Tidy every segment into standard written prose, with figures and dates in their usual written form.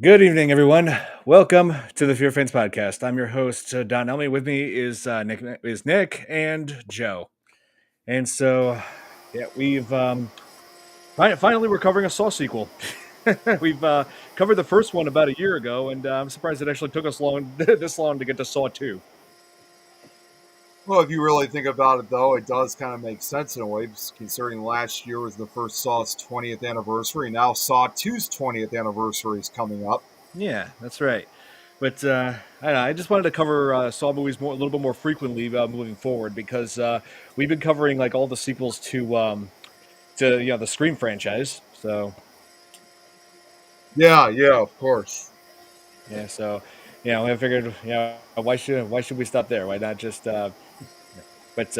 Good evening, everyone. Welcome to the FearFans Podcast. I'm your host, Don Elmy. With me is Nick and Joe. And so, yeah, we've finally we're covering a Saw sequel. We've covered the first one about a year ago, and I'm surprised it actually took us long this long to get to Saw 2. Well, if you really think about it, though, it does kind of make sense in a way, considering last year was the first Saw's 20th anniversary. Now Saw 2's 20th anniversary is coming up. Yeah, that's right. But I don't know, I just wanted to cover Saw movies a little bit more frequently moving forward because we've been covering like all the sequels to the Scream franchise. So Yeah, of course. yeah, so I figured why should we stop there? Why not just but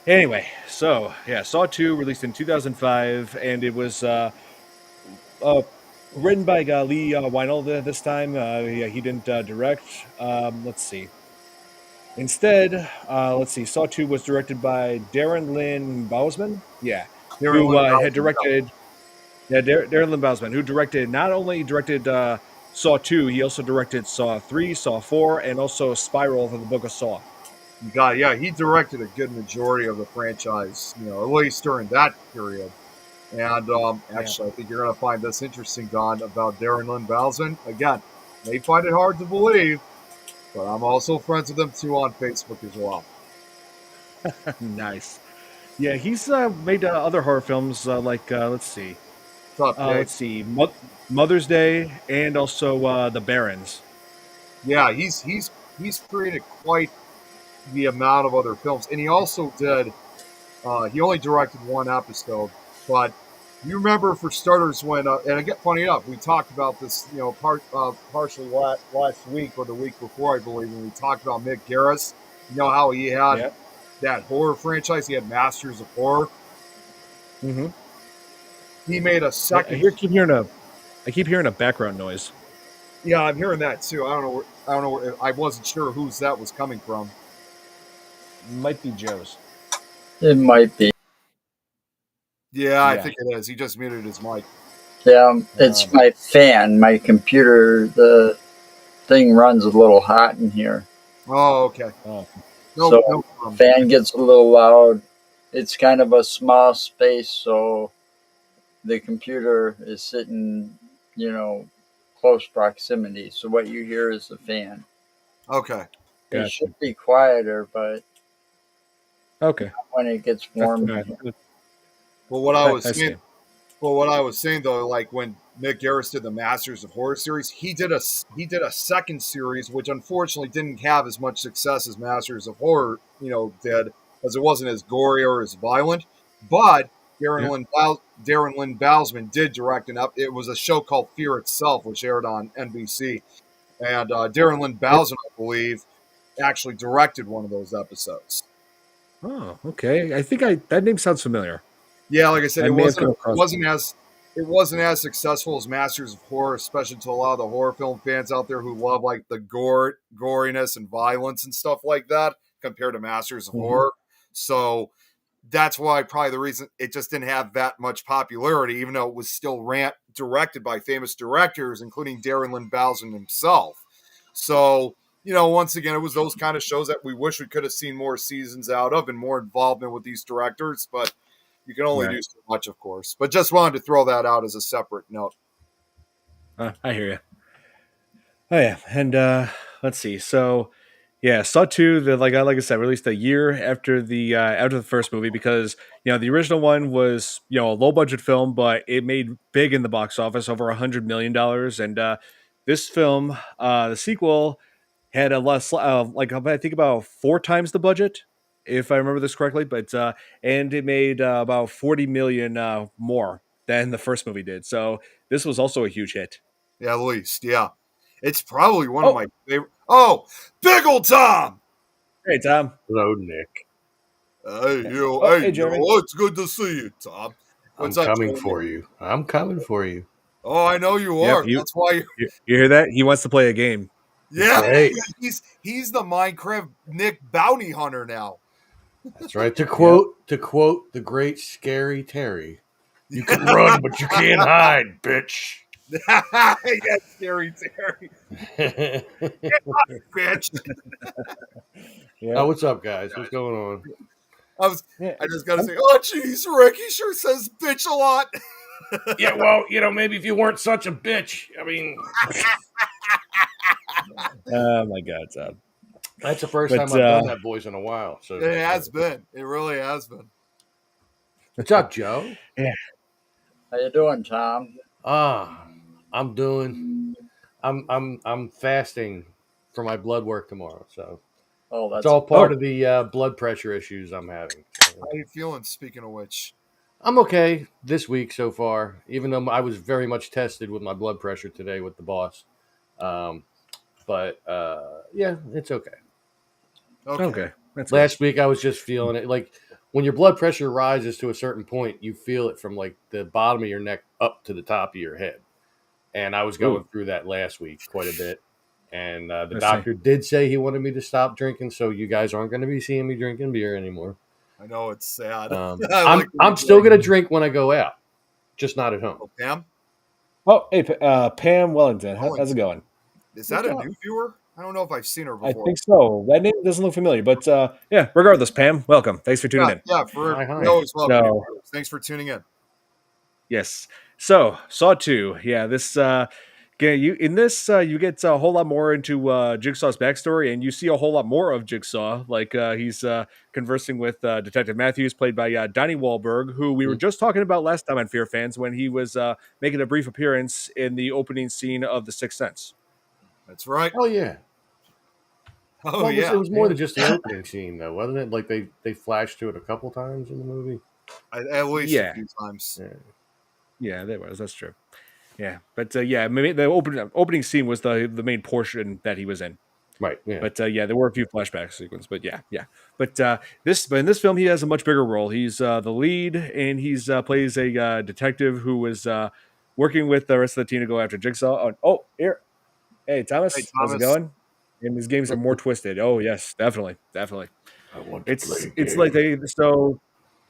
anyway, so yeah, Saw 2 released in 2005, and it was uh, written by Lee Wynell this time. Yeah, he didn't direct. Let's see. Instead, let's see. Saw 2 was directed by Darren Lynn Bousman. Yeah, Darren who Lynn had Bousman, directed. Yeah, Darren Lynn Bousman, who not only directed Saw 2, he also directed Saw 3, Saw 4, and also Spiral for the Book of Saw. yeah, he directed a good majority of the franchise, at least during that period. And actually, I think you're going to find this interesting, Don, about Darren Lynn Bousman. Again, may find it hard to believe, but I'm also friends with him too on Facebook as well. Nice. Yeah, he's made other horror films like let's see. Let's see, Mother's Day, and also The Barons. Yeah, he's created quite the amount of other films, and he also did. He only directed one episode, but you remember, for starters, when and again, funny enough, we talked about this, partially last week or the week before, I believe, when we talked about Mick Garris. You know how he had that horror franchise. He had Masters of Horror. Mm-hmm. He made a second. I keep hearing a background noise. Yeah, I'm hearing that too. I don't know. I wasn't sure whose that was coming from. Might be Joe's. It might be. Yeah, I think it is. He just muted his mic. Yeah, it's my fan. My computer, the thing runs a little hot in here. Oh, okay. No fan gets a little loud. It's kind of a small space, so the computer is sitting, close proximity. So what you hear is the fan. Okay. It should be quieter, but when it gets warm. Well, what I was saying though, like when Mick Garris did the Masters of Horror series, he did a second series, which unfortunately didn't have as much success as Masters of Horror, did, because it wasn't as gory or as violent. But Darren Lynn Bousman did direct it was a show called Fear Itself, which aired on NBC, and Darren Lynn Bousman, I believe, actually directed one of those episodes. Oh, okay. I think that name sounds familiar. Yeah, like I said, it wasn't as successful as Masters of Horror, especially to a lot of the horror film fans out there who love like the goriness and violence and stuff like that compared to Masters of Horror. So that's why probably the reason it just didn't have that much popularity, even though it was still directed by famous directors, including Darren Lynn Bousman himself. So, once again, it was those kind of shows that we wish we could have seen more seasons out of and more involvement with these directors, but you can only do so much, of course. But just wanted to throw that out as a separate note. I hear you. Oh yeah, and let's see. So, yeah, Saw 2, like I said, released a year after the first movie because the original one was a low budget film, but it made big in the box office, over $100 million, and this film, the sequel, had a less I think about 4 times the budget, if I remember this correctly, but and it made about 40 million more than the first movie did. So this was also a huge hit. Yeah, at least, yeah. It's probably one of my favorite. Oh, Big Ol' Tom! Hey, Tom. Hello, Nick. Hey, Jeremy. It's good to see you, Tom. I'm coming for you. I'm coming for you. Oh, I know you are. That's why you hear that? He wants to play a game. Yeah, right. He's the Minecraft Nick bounty hunter now. That's right. To quote the great Scary Terry, you can run, but you can't hide, bitch. Yeah, Scary Terry. Bitch. Yeah. Oh, what's up, guys? What's going on? I just gotta say, oh jeez, Rick, he sure says bitch a lot. Yeah, well, maybe if you weren't such a bitch. I mean, Oh my God, Tom. that's the first But time I've done that voice in a while. So It has been. It really has been. what's up, Joe? yeah, How you doing, Tom? I'm doing. I'm fasting for my blood work tomorrow. So Oh, it's that's all part of the blood pressure issues I'm having. So How are you feeling? Speaking of which, I'm okay this week so far, even though I was very much tested with my blood pressure today with the boss. But yeah, it's okay. okay. That's Last week I was just feeling it. Like when your blood pressure rises to a certain point, you feel it from like the bottom of your neck up to the top of your head. And I was going through that last week quite a bit. And the doctor did say he wanted me to stop drinking, so you guys aren't going to be seeing me drinking beer anymore. I know it's sad. I'm still going to drink when I go out, just not at home. Oh, Pam? Oh, hey, Pam Wellington. How's it going? Is that a new viewer? I don't know if I've seen her before. I think so. That name doesn't look familiar, but yeah. Regardless, Pam, welcome. Thanks for tuning in. Yeah, we always love you. Thanks for tuning in. Yes. So Saw 2. Yeah, this you get a whole lot more into Jigsaw's backstory, and you see a whole lot more of Jigsaw. Like he's conversing with Detective Matthews, played by Donnie Wahlberg, who we were just talking about last time on Fear Fans when he was making a brief appearance in the opening scene of The Sixth Sense. That's right. Oh yeah. Oh yeah. It was more than just the opening scene, though, wasn't it? Like they flashed to it a couple times in the movie. At least a few times. Yeah, there was. That's true. Yeah, but yeah, maybe the opening scene was the main portion that he was in. Right. Yeah. But yeah, there were a few flashback sequences. But yeah. But in this film, he has a much bigger role. He's the lead, and he's plays a detective who was working with the rest of the team to go after Jigsaw. Oh, here, hey Thomas, how's it going? And these games are more twisted. Oh yes, definitely. I want to play It's like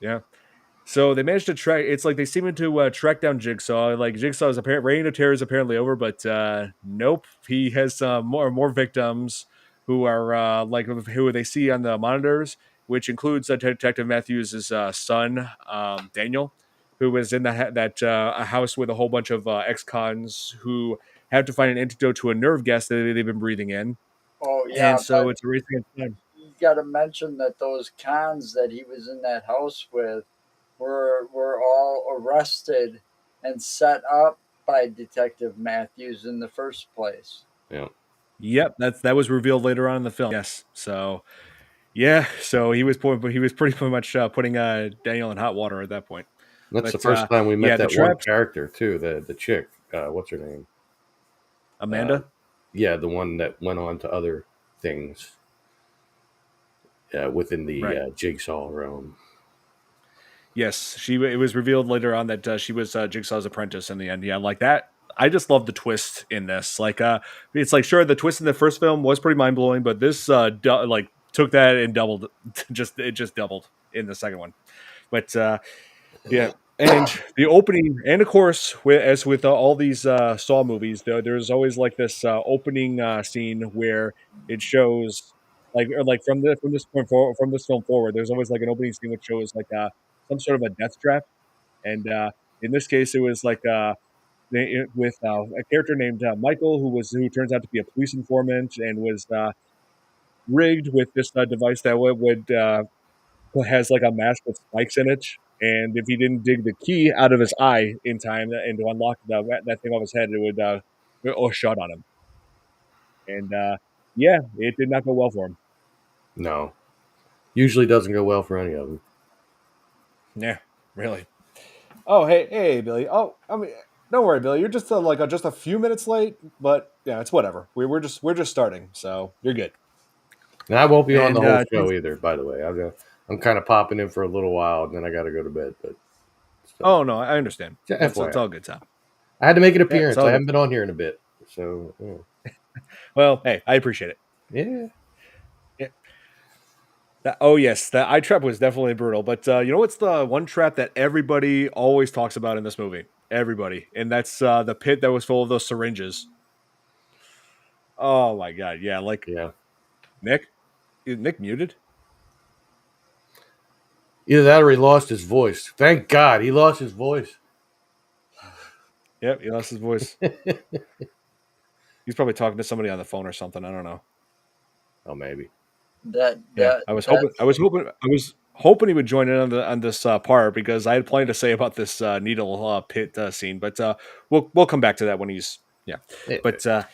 yeah. So they managed to track. It's like they seem to track down Jigsaw. Like Jigsaw's apparent reign of terror is apparently over, but nope, he has more victims who are like who they see on the monitors, which includes Detective Matthews' son, Daniel, who was in a house with a whole bunch of ex-cons who have to find an antidote to a nerve gas that they've been breathing in. Oh yeah, and so it's a racing against time. You got to mention that those cons that he was in that house with were all arrested and set up by Detective Matthews in the first place. Yeah. Yep, that was revealed later on in the film. Yes, so yeah, so he was pretty much putting Daniel in hot water at that point. That's the first time we met that one character too. The chick, what's her name? Amanda. Yeah, the one that went on to other things within the Jigsaw realm. Yes, it was revealed later on that she was Jigsaw's apprentice in the end. Yeah, like that. I just love the twist in this. Like, it's like sure the twist in the first film was pretty mind blowing, but this took that and doubled. It just doubled in the second one. But yeah, and the opening, and of course, as with all these Saw movies, there's always like this opening scene where it shows like from this film forward, there's always like an opening scene which shows like some sort of a death trap, and in this case, it was like with a character named Michael, who turns out to be a police informant and was rigged with this device that would has like a mask with spikes in it, and if he didn't dig the key out of his eye in time and to unlock that thing off his head, it would shut on him. And yeah, it did not go well for him. No, usually doesn't go well for any of them. Yeah, really. Oh, hey, Billy. Oh, I mean, don't worry, Billy. You're just just a few minutes late, but yeah, it's whatever. We're just starting, so you're good. And I won't be on the whole show either. By the way, I'm kind of popping in for a little while, and then I got to go to bed. But oh no, I understand. It's all good, Tom. I had to make an appearance. I haven't been on here in a bit, so. Yeah. Well, hey, I appreciate it. Yeah. Oh yes, that eye trap was definitely brutal. But you know what's the one trap that everybody always talks about in this movie? everybody, and that's the pit that was full of those syringes. Oh my god, yeah, like Yeah. Nick, is Nick muted? Either that or he lost his voice. Thank God he lost his voice. Yep, he lost his voice. He's probably talking to somebody on the phone or something. I don't know. Oh, maybe. I was hoping he would join in on this part because I had plenty to say about this needle pit scene, but we'll come back to that when he's But I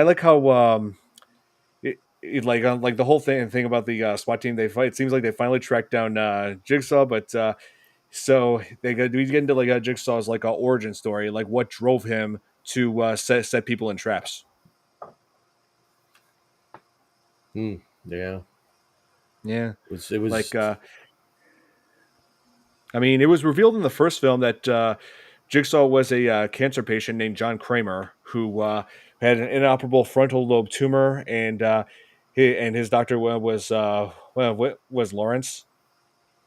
like how like the whole thing about the SWAT team they fight. It seems like they finally tracked down Jigsaw, but so we get into like Jigsaw's like origin story, like what drove him to set people in traps. Yeah. Yeah, It was like I mean, it was revealed in the first film that Jigsaw was a cancer patient named John Kramer who had an inoperable frontal lobe tumor, and his doctor was Lawrence,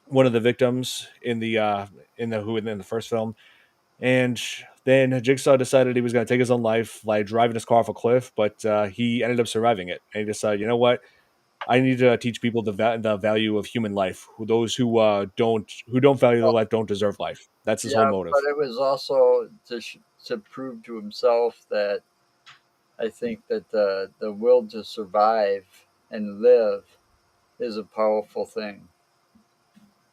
one of the victims in the first film. And then Jigsaw decided he was going to take his own life, like driving his car off a cliff, but he ended up surviving it. And he decided, you know what? I need to teach people the value of human life. Those who don't value their life don't deserve life. That's his whole motive. But it was also to prove to himself that I think that the will to survive and live is a powerful thing.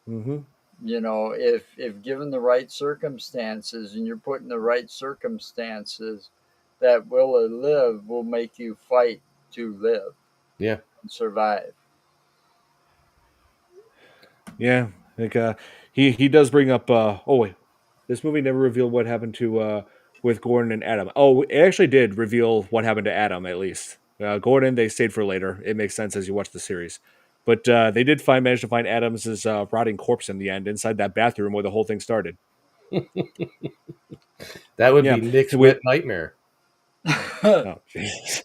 Mm-hmm. You know, if given the right circumstances and you're put in the right circumstances, that will to live will make you fight to live. Yeah. And survive. Yeah, like he does bring up. Oh wait, this movie never revealed what happened to with Gordon and Adam. Oh, it actually did reveal what happened to Adam at least. Gordon they stayed for later. It makes sense as you watch the series, but they did manage to find Adam's rotting corpse in the end inside that bathroom where the whole thing started. That would be Nick's wet nightmare. Oh, Jesus.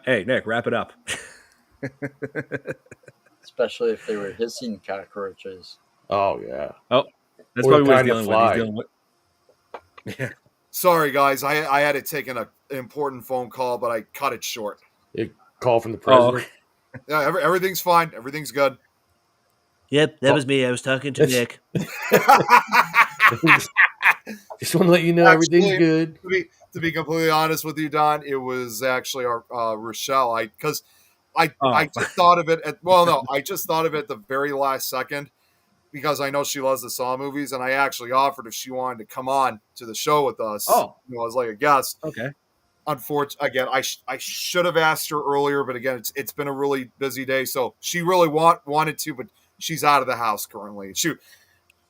Hey Nick, wrap it up. Especially if they were hissing cockroaches. Oh yeah. Oh, that's probably what he's dealing with. He's dealing with. Yeah. Sorry guys, I had to take an important phone call, but I cut it short. A call from the president. Oh, okay. Yeah, everything's fine. Everything's good. Yep, that was me. I was talking to Nick. Just want to let you know everything's good. To be completely honest with you, Don, it was actually our Rochelle. I just thought of it I just thought of it at the very last second because I know she loves the Saw movies, and I actually offered if she wanted to come on to the show with us. Oh, as like a guest. Okay. Unfortunately, again, I should have asked her earlier, but again, it's been a really busy day, so she really wanted to, but she's out of the house currently. She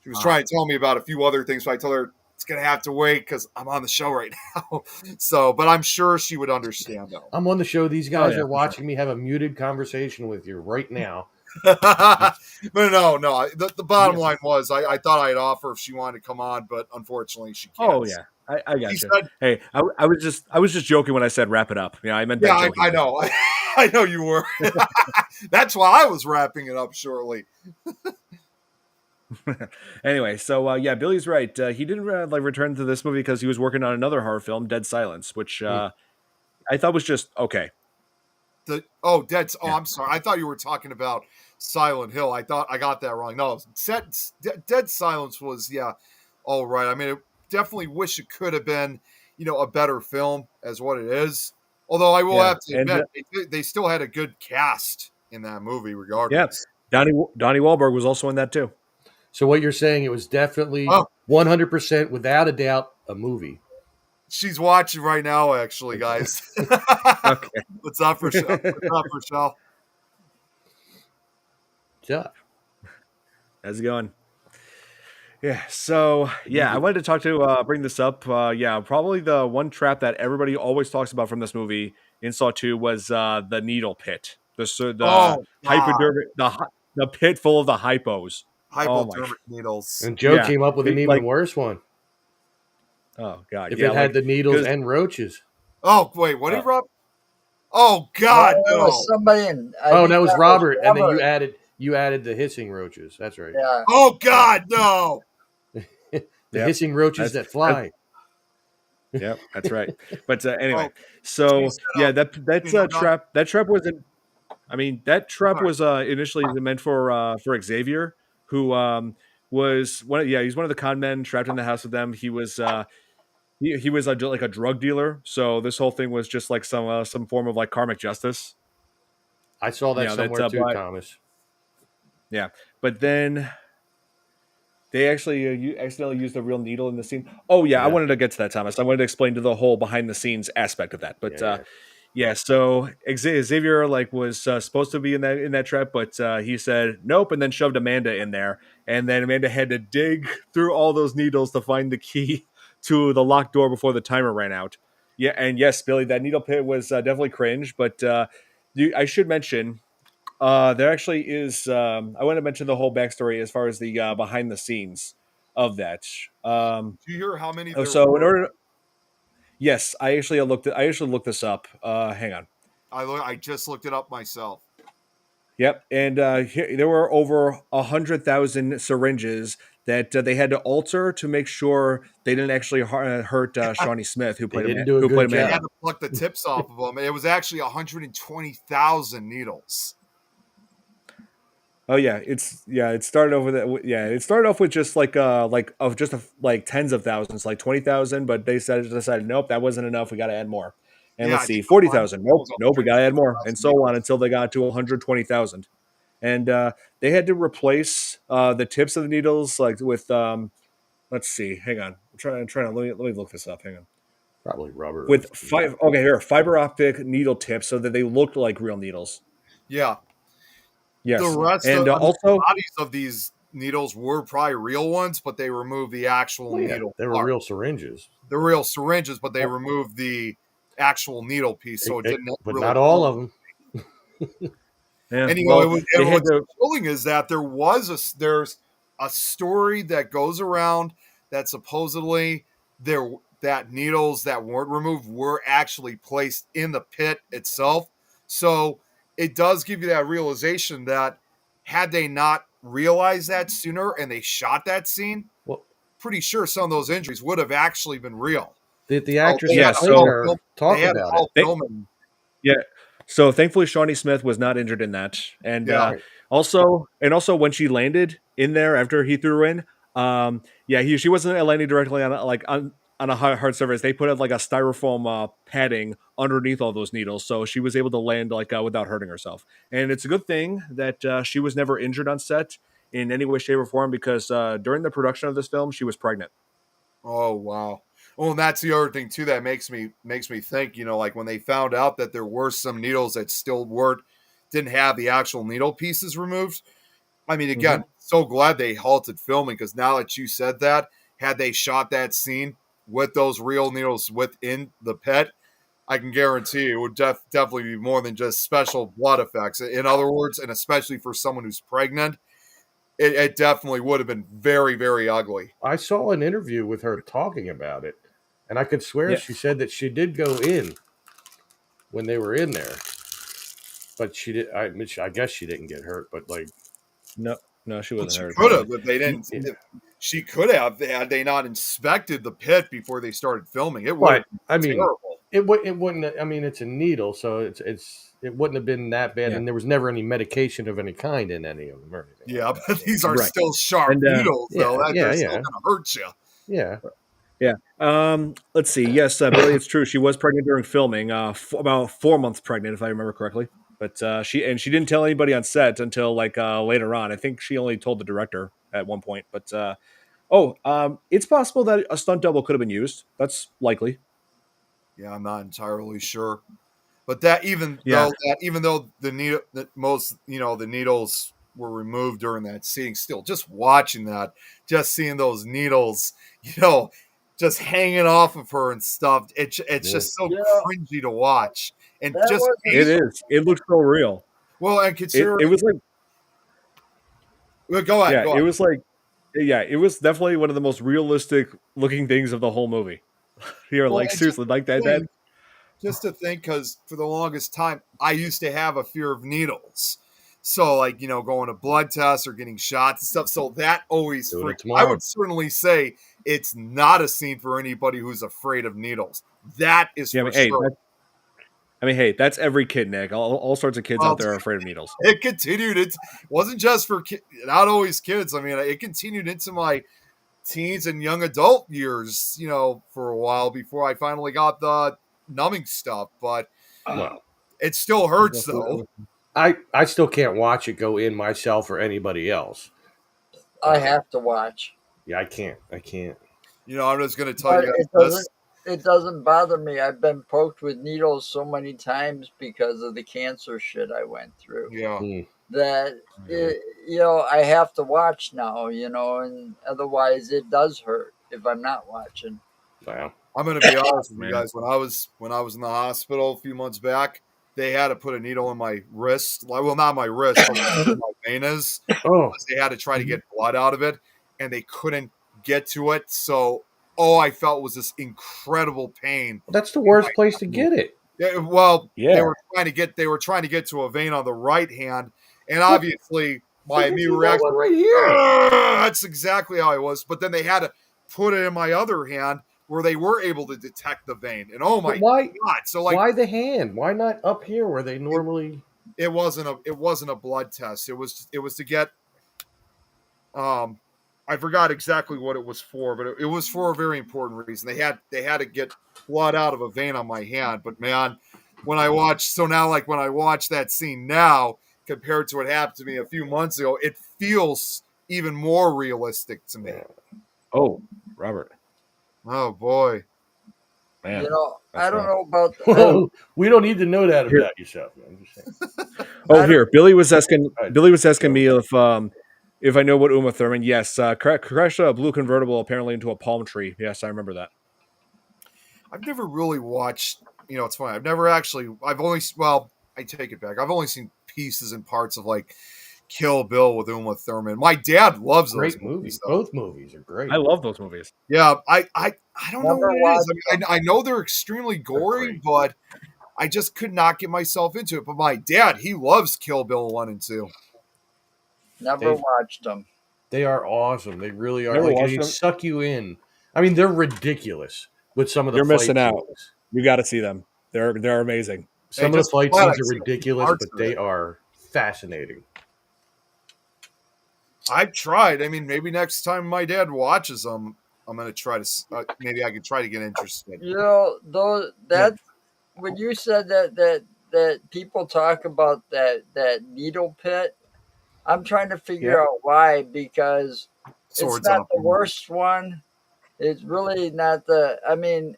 was trying to tell me about a few other things, but I told her it's going to have to wait because I'm on the show right now. So, but I'm sure she would understand, though. I'm on the show. These guys are watching me have a muted conversation with you right now. No. The bottom line was I thought I'd offer if she wanted to come on, but unfortunately she can't. Oh, yeah. I got you. Hey, I was just joking when I said wrap it up. Yeah, I meant that. Yeah, I know. I know you were. That's why I was wrapping it up shortly. Anyway, so Billy's right. He didn't return to this movie because he was working on another horror film, Dead Silence, which I thought was just okay. I'm sorry. I thought you were talking about Silent Hill. I thought I got that wrong. No, Dead Silence was all right. I mean, I definitely wish it could have been, a better film as what it is. Although I will have to admit, they still had a good cast in that movie, regardless. Yeah, Donnie Wahlberg was also in that too. So what you're saying, it was definitely 100%, without a doubt, a movie. She's watching right now, actually, guys. Okay. What's up, Rochelle? What's up, Rochelle? Yeah. How's it going? Yeah, so, I wanted to bring this up. Probably the one trap that everybody always talks about from this movie in Saw 2 was the needle pit. Hypodermic, the pit full of the hypos. Hypodermic needles. And Joe came up with an even worse one. Oh, God. If it had the needles and roaches. Oh, wait, what did he rub? Oh God, no! Somebody in. That was Robert, and then you added the hissing roaches. That's right. Yeah. Oh God, no! The hissing roaches that fly. Yep, that's right. But anyway, so yeah, that trap. That trap was in. I mean, that trap was initially meant for Xavier, who was one. Yeah, he's one of the con men trapped in the house with them. He was he was like a drug dealer. So this whole thing was just like some form of like karmic justice. I saw that somewhere too, Thomas. Yeah, but then they actually you accidentally used a real needle in the scene. Oh yeah, I wanted to get to that, Thomas. I wanted to explain to the whole behind the scenes aspect of that. But so Xavier like was supposed to be in that trap, but he said nope, and then shoved Amanda in there, and then Amanda had to dig through all those needles to find the key to the locked door before the timer ran out. Yeah, and yes, Billy, that needle pit was definitely cringe, but I should mention. There actually is. I want to mention the whole backstory as far as the behind the scenes of that. Do you hear how many? So in order, yes, I actually looked this up. Hang on. I just looked it up myself. Yep, and there were over 100,000 syringes that they had to alter to make sure they didn't actually hurt Shawnee Smith, who played him. They had to pluck the tips off of them. It was actually 120,000 needles. Oh yeah, it started off with that. Yeah, it started off with just like tens of thousands, like 20,000, but they decided nope, that wasn't enough. We got to add more. And let's see, 40,000. Nope, we got to add more, and so on until they got to 120,000. And they had to replace the tips of the needles like with let's see, hang on, I'm trying to let me look this up. Hang on. Probably rubber with fiber optic needle tips so that they looked like real needles. Yeah. Yes. The rest and of also the bodies of these needles were probably real ones, but they removed the actual needle. They were real syringes. They're real syringes, but they removed the actual needle piece, so it didn't. But really not all of them. Yeah. And what's chilling is that there's a story that goes around that supposedly that needles that weren't removed were actually placed in the pit itself. So it does give you that realization that had they not realized that sooner and they shot that scene, pretty sure some of those injuries would have actually been real. The actress, talk about it. Yeah. So thankfully, Shawnee Smith was not injured in that, and also when she landed in there after he threw her in, she wasn't landing directly on a hard surface. They put like a styrofoam padding underneath all those needles, so she was able to land without hurting herself. And it's a good thing that she was never injured on set in any way, shape, or form because during the production of this film, she was pregnant. Oh wow! Well, and that's the other thing too that makes me think. Like when they found out that there were some needles that still didn't have the actual needle pieces removed. I mean, again, so glad they halted filming because now that you said that, had they shot that scene with those real needles within the pit, I can guarantee it would definitely be more than just special blood effects. In other words, and especially for someone who's pregnant, it definitely would have been very, very ugly. I saw an interview with her talking about it, and I could swear she said that she did go in when they were in there, but she did. I guess she didn't get hurt, but no, she wasn't hurt. She could have, but they didn't. She could have had they not inspected the pit before they started filming. It would. Terrible. It wouldn't. I mean, it's a needle, so it wouldn't have been that bad, and there was never any medication of any kind in any of them or anything. Yeah, but these are still sharp needles, though. They're still going to hurt you. Yeah. Yeah. Let's see. Yes, Billy, it's true. She was pregnant during filming. About 4 months pregnant, if I remember correctly. But she didn't tell anybody on set until later on. I think she only told the director at one point. But it's possible that a stunt double could have been used. That's likely. Yeah, I'm not entirely sure. But even though the needles were removed during that scene, still just watching that, just seeing those needles, just hanging off of her and stuff, it's just so cringy to watch. And it is. It looks so real. Well, and consider it was like. Well, go ahead. It was like. Yeah, it was definitely one of the most realistic looking things of the whole movie. Seriously, like that. just to think, because for the longest time, I used to have a fear of needles. So, like, going to blood tests or getting shots and stuff. So that always freaked. I would certainly say it's not a scene for anybody who's afraid of needles. That is for sure. Hey, that's every kid, Nick. All sorts of kids out there are afraid of needles. It continued. It wasn't just for not always kids. I mean, it continued into my teens and young adult years, for a while before I finally got the numbing stuff. But it still hurts, though. I still can't watch it go in myself or anybody else. I have to watch. Yeah, I can't. I'm just going to tell you guys it doesn't bother me. I've been poked with needles so many times because of the cancer shit I went through. Yeah. That, I have to watch now, and otherwise it does hurt if I'm not watching. Wow. I'm going to be honest with you guys. When I was in the hospital a few months back, they had to put a needle in my wrist. Well, not my wrist, but where my vein is. They had to try to get blood out of it, and they couldn't get to it. So all I felt was this incredible pain. That's the worst place to get it. They were trying to get to a vein on the right hand, and obviously my immediate reaction right here. That's exactly how I was. But then they had to put it in my other hand where they were able to detect the vein. And oh my god! So why the hand? Why not up here where they normally? It wasn't a blood test. It was to get. I forgot exactly what it was for, but it was for a very important reason. They had to get blood out of a vein on my hand. But man, when I watch that scene now compared to what happened to me a few months ago, it feels even more realistic to me. Oh, Robert. Oh boy. Man, I don't know about. We don't need to know that about yourself, man. Here, Billy was asking me if I know what Uma Thurman. Yes, crashed a blue convertible apparently into a palm tree. Yes, I remember that. I've never really watched. It's funny. I take it back. I've only seen pieces and parts of like Kill Bill with Uma Thurman. My dad loves those movies. Both movies are great. I love those movies. Yeah, I don't know what it is. I know they're extremely gory, but I just could not get myself into it. But my dad, he loves Kill Bill 1 and 2. Never watched them. They are awesome. They really are. They suck you in. I mean, they're ridiculous with some of the. You're missing out. You got to see them. They're amazing. Some of the fight scenes are ridiculous, but they are fascinating. I've tried. I mean, maybe next time my dad watches them, I'm going to try to. Maybe I could try to get interested. When you said that people talk about that needle pit, I'm trying to figure out why, because it's not the worst one. It's really not I mean,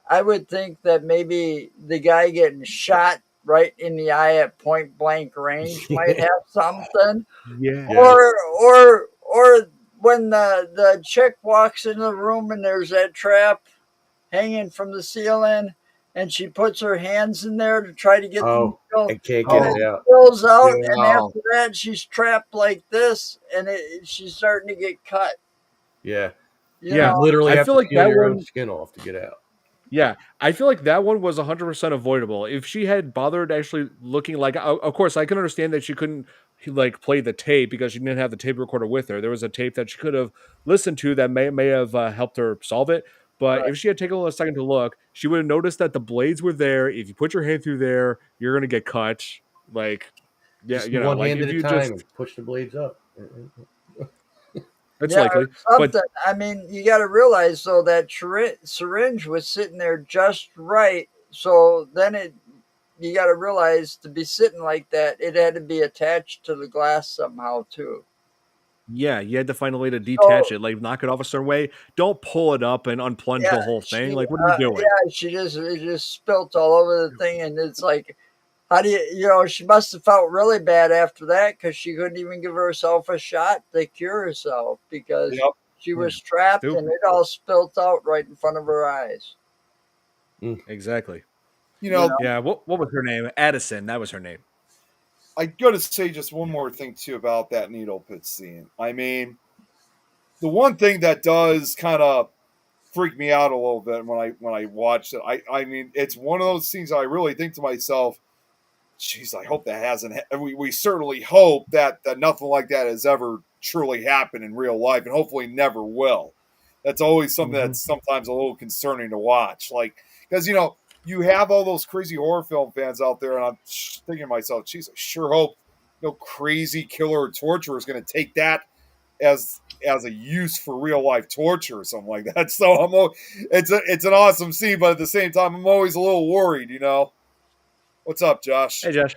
I would think that maybe the guy getting shot right in the eye at point blank range might have something. Yeah. Or when the chick walks in the room and there's that trap hanging from the ceiling, and she puts her hands in there to try to get the needle. And can't get it out. Pulls out, and after that, she's trapped like this, and she's starting to get cut. Yeah. You know? Literally I have feel to like peel that your one own skin off to get out. Yeah, I feel like that one was 100% avoidable. If she had bothered actually looking like, of course, I can understand that she couldn't like play the tape because she didn't have the tape recorder with her. There was a tape that she could have listened to that may have helped her solve it. But if she had taken a second to look, she would have noticed that the blades were there. If you put your hand through there, you're gonna get cut. Like, yeah, just you know, one like hand if at you a time just and push the blades up. it's likely. But I mean, you got to realize though that syringe was sitting there just right. So then you got to realize to be sitting like that, it had to be attached to the glass somehow too. yeah, you had to find a way to detach it, like knock it off a certain way. Don't pull it up and unplunge the whole thing. Like, what are you doing? Yeah, it just spilt all over the thing, and it's like, how do you she must have felt really bad after that because she couldn't even give herself a shot to cure herself because she was trapped and it all spilt out right in front of her eyes. Exactly. Yeah. What was her name? Addison. That was her name. I got to say just one more thing too about that needle pit scene. I mean, the one thing that does kind of freaked me out a little bit when I watched it. I mean, it's one of those scenes I really think to myself, "Jeez, I hope that hasn't." We certainly hope that nothing like that has ever truly happened in real life, and hopefully never will. That's always something that's sometimes a little concerning to watch, like because you have all those crazy horror film fans out there, and I'm thinking to myself, "Geez, I sure hope no crazy killer or torturer is going to take that as a use for real life torture or something like that." So it's an awesome scene, but at the same time, I'm always a little worried. What's up, Josh? Hey, Josh.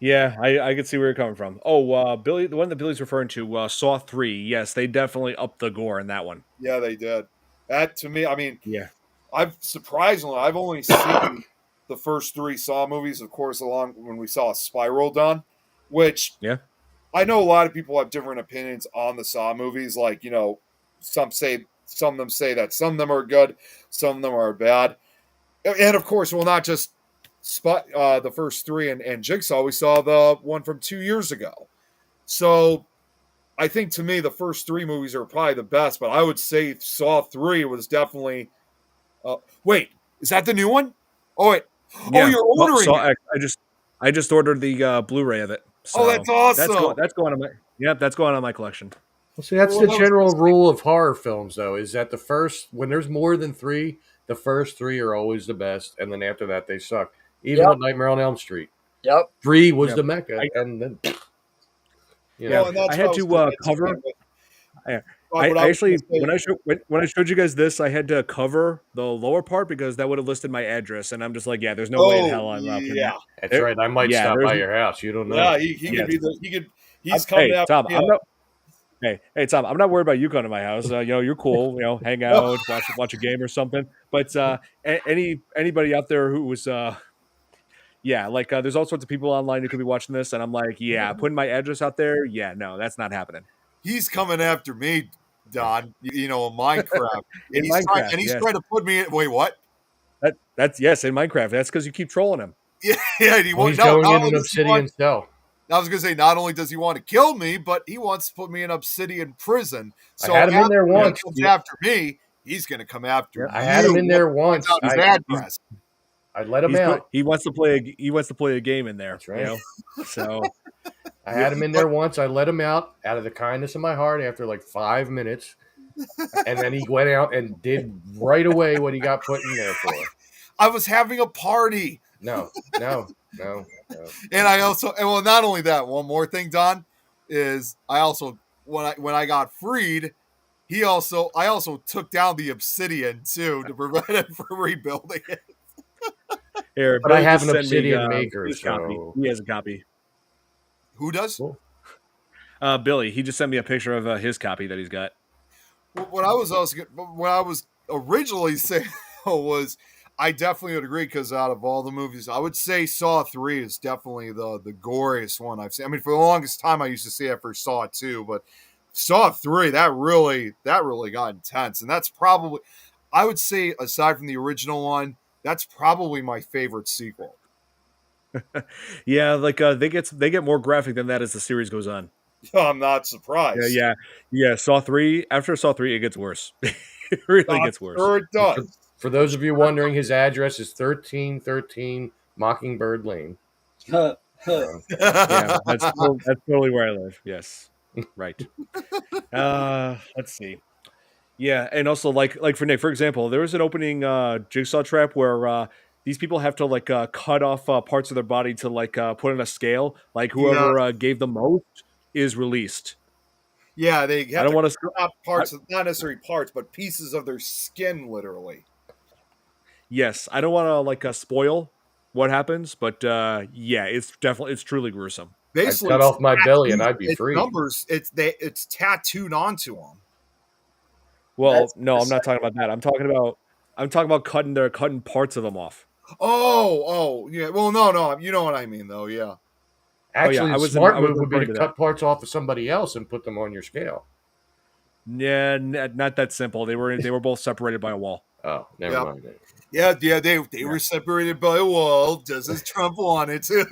Yeah, I can see where you're coming from. Oh, Billy, the one that Billy's referring to, Saw 3. Yes, they definitely upped the gore in that one. Yeah, they did. That to me, I mean, yeah, I've only seen the first 3 Saw movies, of course, along when we saw Spiral done, which I know a lot of people have different opinions on the Saw movies. Like, some of them say that some of them are good, some of them are bad. And of course, well, not just the first 3 and Jigsaw. We saw the one from 2 years ago. So I think to me, the first 3 movies are probably the best, but I would say Saw 3 was definitely. Wait, is that the new one? Oh wait, you're ordering it. I just ordered the Blu-ray of it. So that's awesome. That's going on my that's going on my collection. Well, see, that's the general rule of horror films, though, is that when there's more than 3, the first 3 are always the best, and then after that they suck. Even with Nightmare on Elm Street. 3 was the mecca, and then I had to cover. I actually, when I showed you guys this, I had to cover the lower part because that would have listed my address, and I'm just like, there's no way in hell I'm up. Yeah, that's right. I might stop by your house. You don't know. Yeah, he could be the. He could. He's coming out. Tom, Hey, Tom, I'm not worried about you coming to my house. You're cool. Hang out, watch a game or something. But anybody out there who was, there's all sorts of people online who could be watching this, and I'm like, putting my address out there, no, that's not happening. He's coming after me, Don. In Minecraft, and he's trying to put me in. Wait, what? That's in Minecraft. That's because you keep trolling him. Yeah. He's going in an obsidian cell. I was going to say, not only does he want to kill me, but he wants to put me in obsidian prison. So I had him in there once. He comes after me, he's going to come after you. I had him in there once. I let him out. He wants to play a game in there. That's right. So I had him in there once. I let him out of the kindness of my heart after like 5 minutes, and then he went out and did right away what he got put in there for. I was having a party. No. And I also, not only that, one more thing, Don, is I also when I got freed, I also took down the obsidian too to prevent it from rebuilding it. Here, but I have an obsidian maker. So. He has a copy. Who does? Cool. Billy. He just sent me a picture of his copy that he's got. What I was originally saying was, I definitely would agree, because out of all the movies, I would say Saw 3 is definitely the goriest one I've seen. I mean, for the longest time, I used to say it for Saw 2, but Saw 3, that really got intense. And that's probably, I would say, aside from the original one, that's probably my favorite sequel. Yeah, they get more graphic than that as the series goes on. I'm not surprised. Yeah. Saw 3, after Saw 3, it gets worse. It really gets worse. Sure it does. For those of you wondering, his address is 1313 Mockingbird Lane. Yeah, that's totally where I live. Yes, right. Let's see. Yeah, and also like for Nick, for example, there was an opening Jigsaw trap where these people have to cut off parts of their body to put in a scale. Like whoever gave the most is released. Yeah, they have to cut parts, not necessarily parts, but pieces of their skin, literally. Yes, I don't want to spoil what happens, but it's truly gruesome. Basically, I'd cut off my belly and I'd be free. Numbers, it's tattooed onto them. Well, no, I'm not talking about that. I'm talking about cutting parts of them off. Oh, yeah. Well, no, you know what I mean, though. Yeah. Actually, the smart move would be to cut parts off of somebody else and put them on your scale. Yeah, not that simple. They were both separated by a wall. Oh, never mind. Yeah, they were separated by a wall, just as Trump wanted to.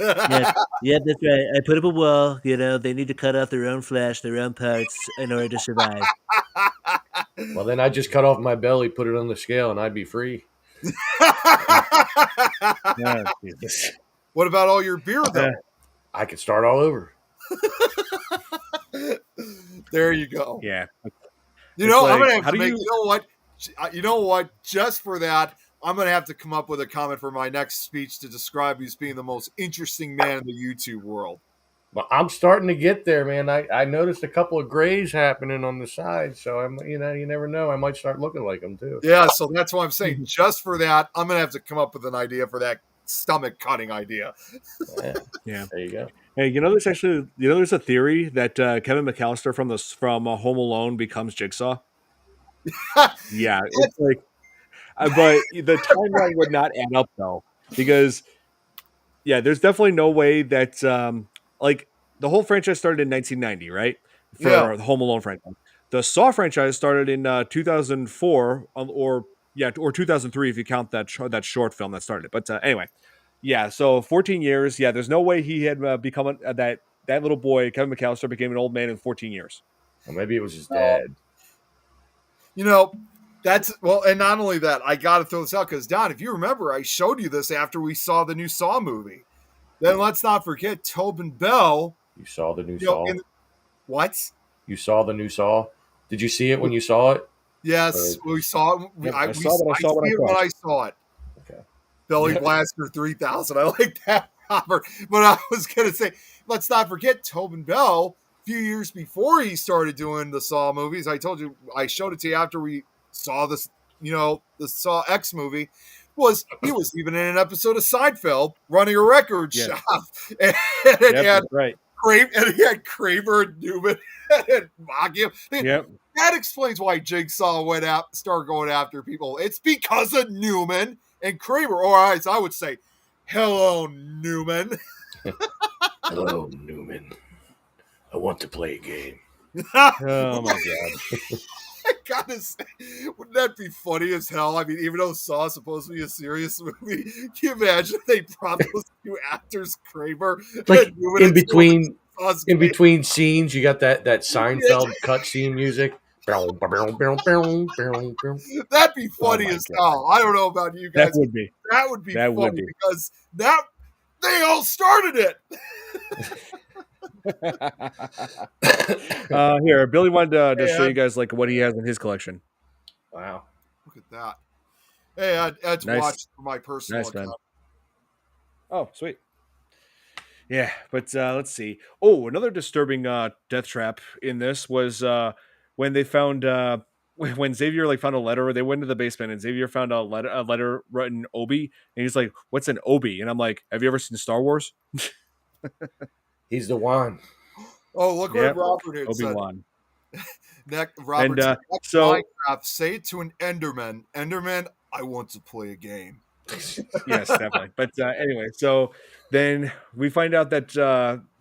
Yeah, that's right. I put up a wall. They need to cut off their own flesh, their own parts, in order to survive. Well, then I'd just cut off my belly, put it on the scale, and I'd be free. Yeah, Jesus. What about all your beer, though? I could start all over. There you go. Yeah. You know, like, I'm gonna have how to do make. you- You know what? You know what? Just for that, I'm gonna have to come up with a comment for my next speech to describe you as being the most interesting man in the YouTube world. But I'm starting to get there, man. I noticed a couple of grays happening on the side, so I'm, you never know. I might start looking like them too. Yeah, so that's why I'm saying. Just for that, I'm gonna have to come up with an idea for that stomach cutting idea. Yeah. There you go. Hey, there's a theory that Kevin McAllister from Home Alone becomes Jigsaw. Yeah, it's like, but the timeline would not add up though, because there's definitely no way that like the whole franchise started in 1990, right? For Yeah. the Home Alone franchise, the Saw franchise started in 2004, or 2003 if you count that short film that started it. But anyway, so 14 years. Yeah, there's no way he had become that little boy, Kevin McAllister, became an old man in 14 years. Well, maybe it was his dad. You know, and not only that, I got to throw this out because, Don, if you remember, I showed you this after we saw the new Saw movie. Then let's not forget Tobin Bell. You saw the new Saw? What? You saw the new Saw? Did you see it when you saw it? Yes, we saw it. I saw it when I saw it. Okay. Belly Blaster 3000. I like that, Robert. But I was going to say, let's not forget Tobin Bell. A few years before he started doing the Saw movies, I told you, I showed it to you after we saw this, the Saw X movie, he was even in an episode of Seinfeld running a record shop. And right. And he had Kramer and Newman and mock him. Yep. That explains why Jigsaw started going after people. It's because of Newman and Kramer. Or as I would say, hello, Newman. Hello, Newman. I want to play a game. Oh my god. I gotta say, wouldn't that be funny as hell? I mean, even though Saw is supposed to be a serious movie, can you imagine if they brought those two actors, Kramer, like and Newman, in between scenes, you got that Seinfeld cutscene music. That'd be funny as hell. I don't know about you guys. That would be funny because they all started it. Here, Billy wanted to show you guys like what he has in his collection. Wow, look at that! Hey, that's watched for my personal account. Man. Oh, sweet. Yeah, but let's see. Oh, another disturbing death trap in this was when they found when Xavier found a letter. They went to the basement and Xavier found a letter written Obi, and he's like, "What's an Obi?" And I'm like, "Have you ever seen Star Wars?" He's the one. Oh, look what Robert had Obi-Wan. said. Robert and so Minecraft, say it to an Enderman. Enderman, I want to play a game. Yes, definitely. But anyway, so then we find out that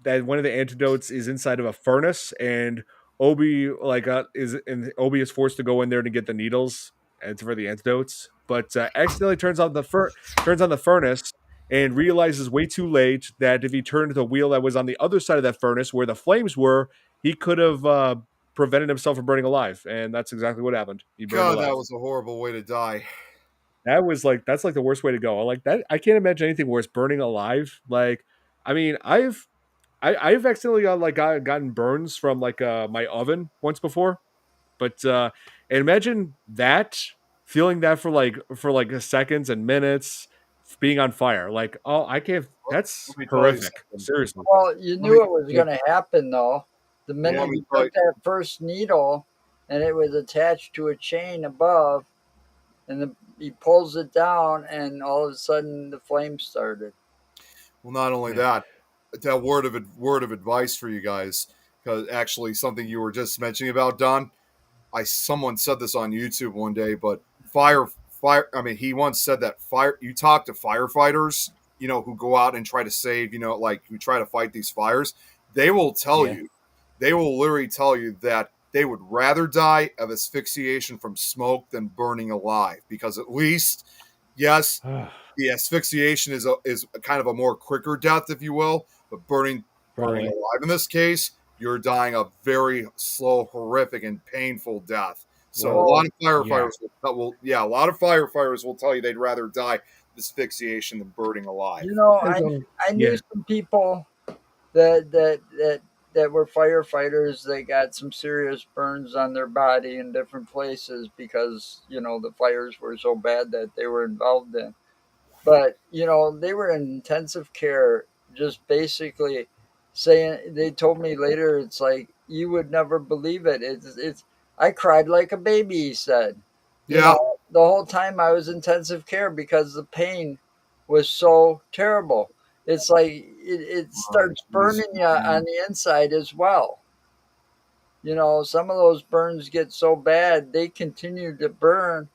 that one of the antidotes is inside of a furnace, and Obi is forced to go in there to get the needles and for the antidotes, but accidentally turns on the furnace and realizes way too late that if he turned the wheel that was on the other side of that furnace where the flames were, he could have prevented himself from burning alive, and that's exactly what happened. He burned alive. That was a horrible way to die. That's the worst way to go. Like that, I can't imagine anything worse. Burning alive. Like, I mean, I've accidentally gotten burns from my oven once before, but and imagine feeling that for seconds and minutes, being on fire. Like, oh, I can't. That's horrific. Seriously. Well, you knew it was going to happen though. The minute you took that first needle, and it was attached to a chain above, and he pulls it down, and all of a sudden the flames started. Well, not only that word of advice for you guys, because actually something you were just mentioning about, Don. Someone said this on YouTube one day, but fire. I mean, he once said that you talk to firefighters, who go out and try to save, who try to fight these fires. They will tell you, they will literally tell you that they would rather die of asphyxiation from smoke than burning alive, because at least, yes, the asphyxiation is a kind of a more quicker death, if you will, but burning alive in this case, you're dying a very slow, horrific, and painful death. So a lot of firefighters a lot of firefighters will tell you they'd rather die of asphyxiation than burning alive. You know, I knew some people that were firefighters that got some serious burns on their body in different places because, you know, the fires were so bad that they were involved in. But, you know, they were in intensive care, just basically saying, they told me later, it's like, you would never believe it. I cried like a baby, he said. You know, the whole time I was intensive care because the pain was so terrible. It's like it starts burning you on the inside as well. You know, some of those burns get so bad, they continue to burn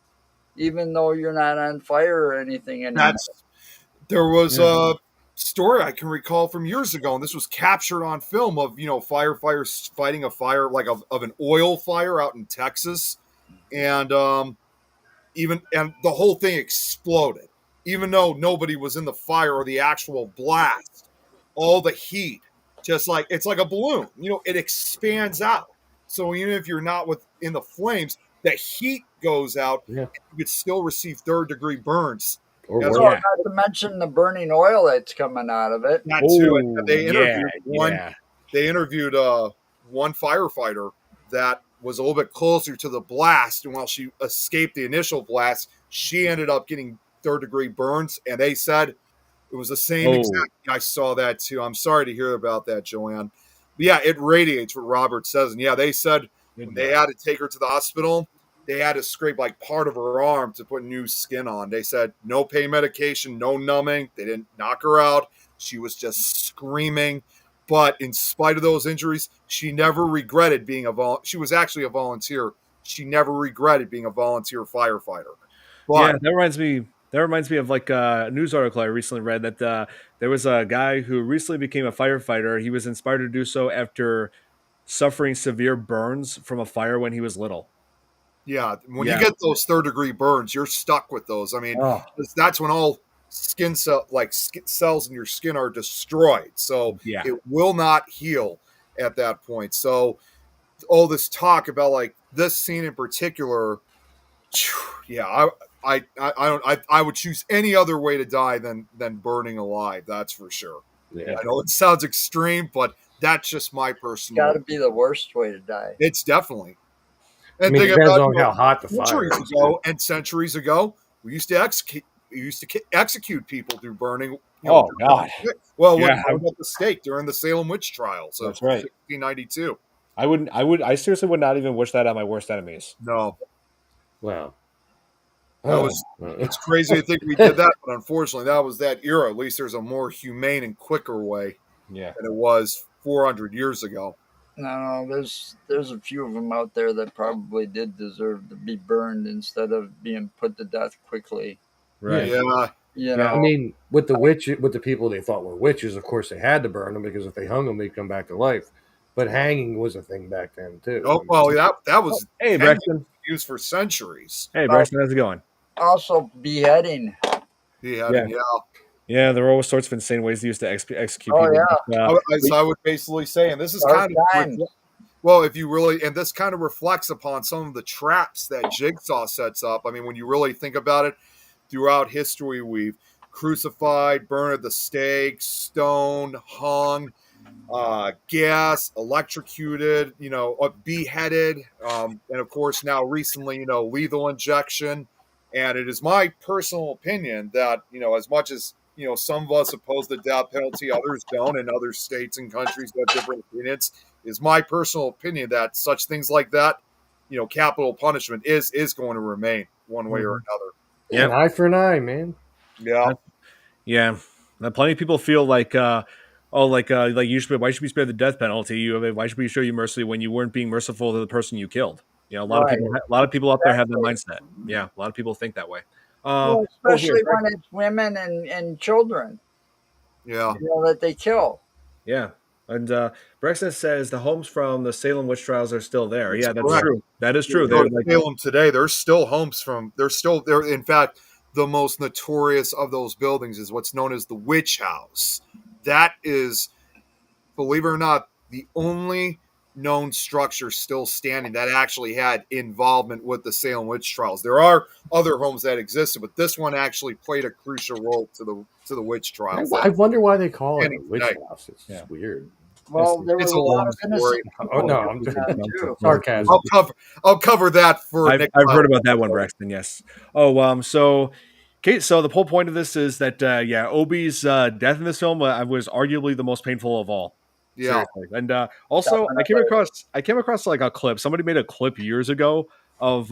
even though you're not on fire or anything anymore. There was a story I can recall from years ago, and this was captured on film of, you know, firefighters fighting a fire like of an oil fire out in Texas. And the whole thing exploded. Even though nobody was in the fire or the actual blast, all the heat, just like it's like a balloon, you know, it expands out. So even if you're not in the flames, the heat goes out, and you could still receive third-degree burns. Not to mention the burning oil that's coming out of it. That too. And they interviewed They interviewed one firefighter that was a little bit closer to the blast, and while she escaped the initial blast, she ended up getting third-degree burns, and they said it was the same exact. I saw that too. I'm sorry to hear about that, Joanne. But yeah, it radiates what Robert says, and yeah, they said when they had to take her to the hospital, they had to scrape like part of her arm to put new skin on. They said no pain medication, no numbing. They didn't knock her out. She was just screaming. But in spite of those injuries, she never regretted being she was actually a volunteer. She never regretted being a volunteer firefighter. But, that reminds me of like a news article I recently read that there was a guy who recently became a firefighter. He was inspired to do so after suffering severe burns from a fire when he was little. Yeah, when you get those third-degree burns, you're stuck with those. I mean, that's when all skin cells in your skin are destroyed. So it will not heal at that point. So all this talk about like this scene in particular, I would choose any other way to die than burning alive. That's for sure. Yeah. I know it sounds extreme, but that's just my personal. It's got to be the worst way to die. It's definitely. And it depends on how hot the fire is. Centuries ago, we used to execute people through burning. God! Well, what about the stake during the Salem witch trials? That's right. 1692. I seriously would not even wish that on my worst enemies. No. Wow. It's crazy to think we did that, but unfortunately, that was that era. At least there's a more humane and quicker way than it was 400 years ago. No, there's a few of them out there that probably did deserve to be burned instead of being put to death quickly. Right. Yeah. You know, I mean, with the people they thought were witches, of course they had to burn them because if they hung them, they'd come back to life. But hanging was a thing back then too. Oh well, that was Braxton used for centuries. Hey, Braxton, how's it going? Also, beheading. Yeah, there were all sorts of insane ways they used to execute people. I would basically say, and this is kind of well, if you really, and this kind of reflects upon some of the traps that Jigsaw sets up. I mean, when you really think about it, throughout history, we've crucified, burned at the stake, stoned, hung, gas, electrocuted, beheaded, and of course now recently, lethal injection. And it is my personal opinion that, as much as, some of us oppose the death penalty, others don't, and other states and countries have different opinions, is my personal opinion that such things like that, capital punishment is going to remain one way or another. Yeah, an eye for an eye, man. Yeah. Yeah. Now, plenty of people feel like, why should we spare the death penalty? Why should we show you mercy when you weren't being merciful to the person you killed? A lot of people out there have that mindset. Yeah, a lot of people think that way. Especially when it's women and children. Yeah, that they kill. Yeah, and Brexit says the homes from the Salem witch trials are still there. That's true. That is true. They're Salem today. There's still homes from. They're still there. In fact, the most notorious of those buildings is what's known as the witch house. That is, believe it or not, the only known structure still standing that actually had involvement with the Salem witch trials. There are other homes that existed, but this one actually played a crucial role to the witch trials. I wonder why they call it a witch house. It's weird. Well, there was it's a lot of story. Oh no, I'm just too. sarcasm. I'll cover that for I've heard about that one, Braxton. Yes. Oh, so okay, so the whole point of this is that Obi's death in this film was arguably the most painful of all. Yeah. Seriously. And also I came across like a clip. Somebody made a clip years ago of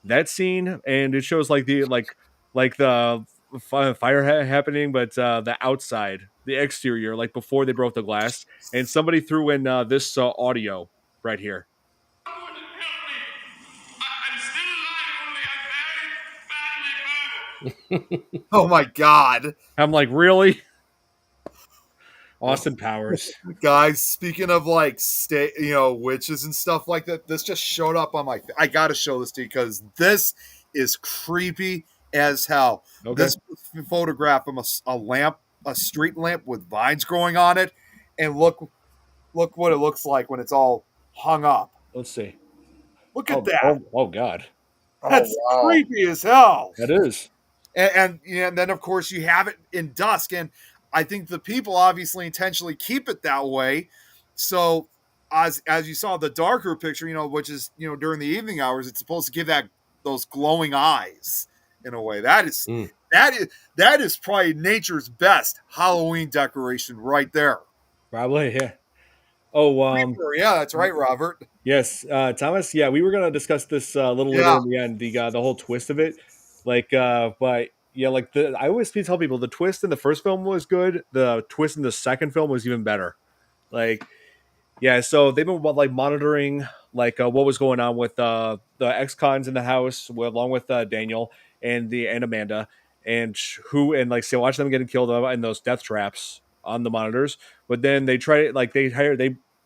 that scene, and it shows like the fire happening, but the outside, the exterior, like before they broke the glass, and somebody threw in this audio right here. Oh my God. I'm like, really? Austin Powers. Guys, speaking of like witches and stuff like that, this just showed up on my I gotta show this to you because this is creepy as hell. Okay. This photograph of a street lamp with vines growing on it, and look what it looks like when it's all hung up. Let's see. Look at that. Oh God. That's creepy as hell. That is. And then of course you have it in dusk, and I think the people obviously intentionally keep it that way. So as you saw the darker picture, which is during the evening hours, it's supposed to give those glowing eyes in a way. That is probably nature's best Halloween decoration right there. Probably, yeah. Oh, yeah, that's right, Robert. Yes, Thomas. Yeah, we were gonna discuss this a little later in the end. The whole twist of it, but yeah, I always tell people the twist in the first film was good. The twist in the second film was even better. So they've been monitoring what was going on with the ex-cons in the house, along with Daniel and Amanda, and watch them getting killed in those death traps on the monitors. But then they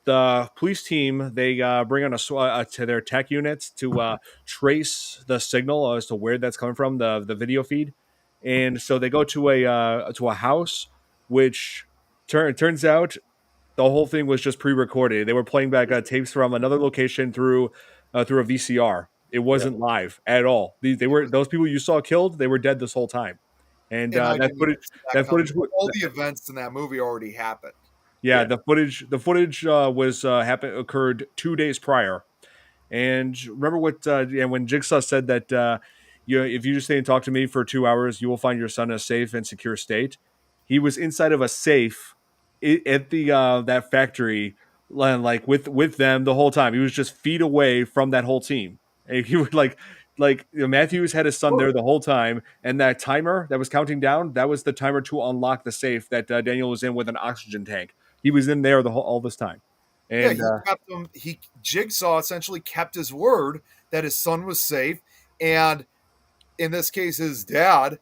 the police team, they bring on to their tech units to trace the signal as to where that's coming from, the video feed. And so they go to a house, which turns out the whole thing was just pre-recorded. They were playing back tapes from another location through a VCR. It wasn't live at all. They were those people you saw killed. They were dead this whole time. And that footage, all the events in that movie already happened. Yeah, the footage occurred 2 days prior. And remember when Jigsaw said that if you just stay and talk to me for 2 hours, you will find your son in a safe and secure state. He was inside of a safe at the that factory, with them the whole time. He was just feet away from that whole team. And he would Matthews had his son there the whole time, and that timer that was counting down, that was the timer to unlock the safe that Daniel was in with an oxygen tank. He was in there all this time. And Jigsaw essentially kept his word that his son was safe, and in this case, his dad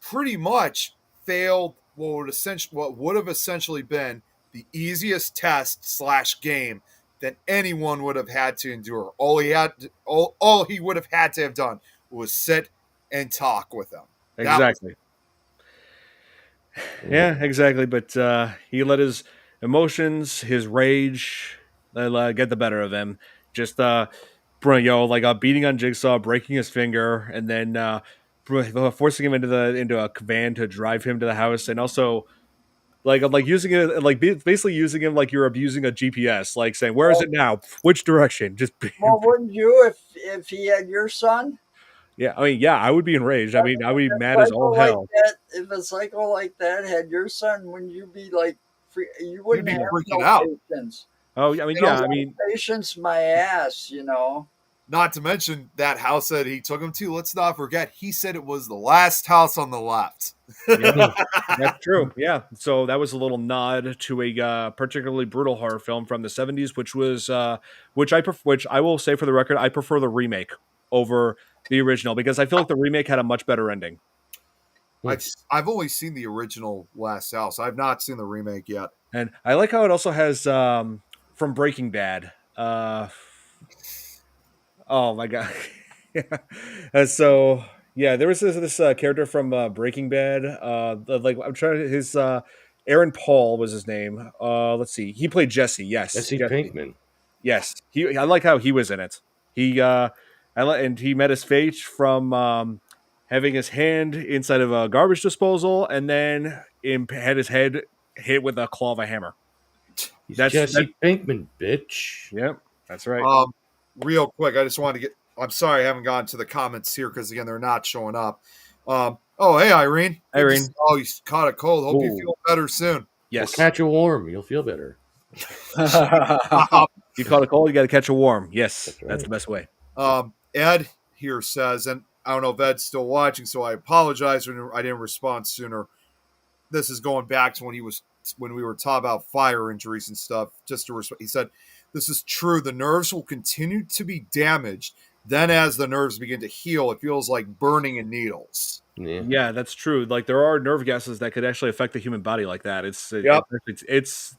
pretty much failed what would have essentially been the easiest test / game that anyone would have had to endure. All he would have had to have done was sit and talk with them. Exactly. Yeah, exactly. But he let his emotions, his rage, get the better of him. Just beating on Jigsaw, breaking his finger, and then forcing him into a van to drive him to the house, and also using it, basically using him like you're abusing a GPS, like saying, "Where is it now? Which direction?" Just wouldn't you if he had your son? Yeah, I mean, I would be enraged. I mean, I would be mad as all hell. If a cycle like that had your son, wouldn't you be like, you wouldn't have freaking out. Patience. Oh, I mean, patience, my ass, Not to mention that house that he took him to. Let's not forget, he said it was the last house on the left. Yeah, that's true. Yeah, so that was a little nod to a particularly brutal horror film from the 70s, which I will say for the record, I prefer the remake over the original because I feel like the remake had a much better ending. I've only seen the original Last House. I've not seen the remake yet. And I like how it also has from Breaking Bad. Oh my god! So yeah, there was this character from Breaking Bad. I'm trying his Aaron Paul was his name. Let's see, he played Jesse. Yes, Jesse Pinkman. Yes, I like how he was in it. And he met his fate from having his hand inside of a garbage disposal, and then had his head hit with a claw of a hammer. He's That. Jesse Pinkman, bitch. Yep, that's right. Real quick, I just wanted to get. I'm sorry I haven't gotten to the comments here because again they're not showing up. Oh, hey Irene. Hey, Irene. Oh, you caught a cold. Hope you feel better soon. Yes. Well, catch a warm. You'll feel better. You caught a cold. You got to catch a warm. Yes, that's the best way. Ed here says, and I don't know if Ed's still watching, so I apologize when I didn't respond sooner. This is going back to when we were talking about fire injuries and stuff. Just to he said, "This is true. The nerves will continue to be damaged. Then, as the nerves begin to heal, it feels like burning in needles." Yeah, that's true. Like there are nerve gases that could actually affect the human body like that. It's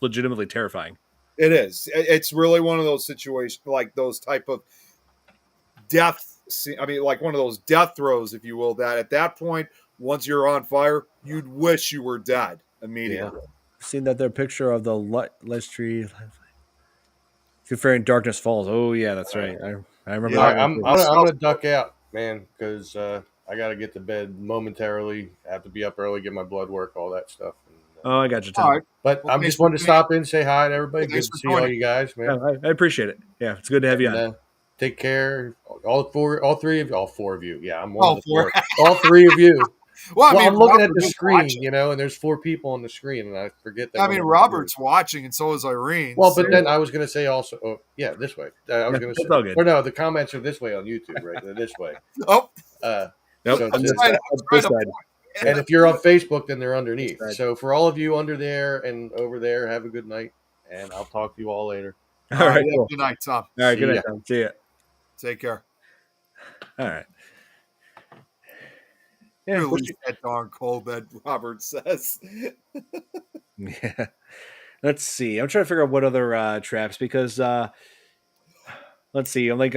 legitimately terrifying. It is. It's really one of those situations, like those type of death. I mean, like one of those death throes, if you will. That at that point, once you're on fire, you'd wish you were dead immediately. Yeah. Seen that there picture of the Les tree. Fear and Darkness Falls. Oh yeah, that's right. I remember. Yeah, I'm gonna duck out, man, because I got to get to bed momentarily. I have to be up early, get my blood work, all that stuff. And, I got you, Tim. All right. But I just wanted to stop in, say hi to everybody. Good to see all you guys, man. Yeah, I appreciate it. Yeah, it's good to have you on. Take care, all four of you. Yeah, I'm one all of the four. All three of you. Well, I mean, I'm looking at the Robert's screen, watching. and there's 4 people on the screen, and I forget that. I mean, Robert's watching, and so is Irene. Well, but then I was going to say also, this way. I was going to say, good. or no, the comments are this way on YouTube, right? They're this way. Oh, nope. So this side. And if you're on Facebook, then they're underneath. So for all of you under there and over there, have a good night, and I'll talk to you all later. All right, cool. Good night, Tom. All right, good night, Tom. See ya. Take care. All right. Yeah, release that darn cold that Robert says. Yeah. Let's see. I'm trying to figure out what other traps because let's see. I'm like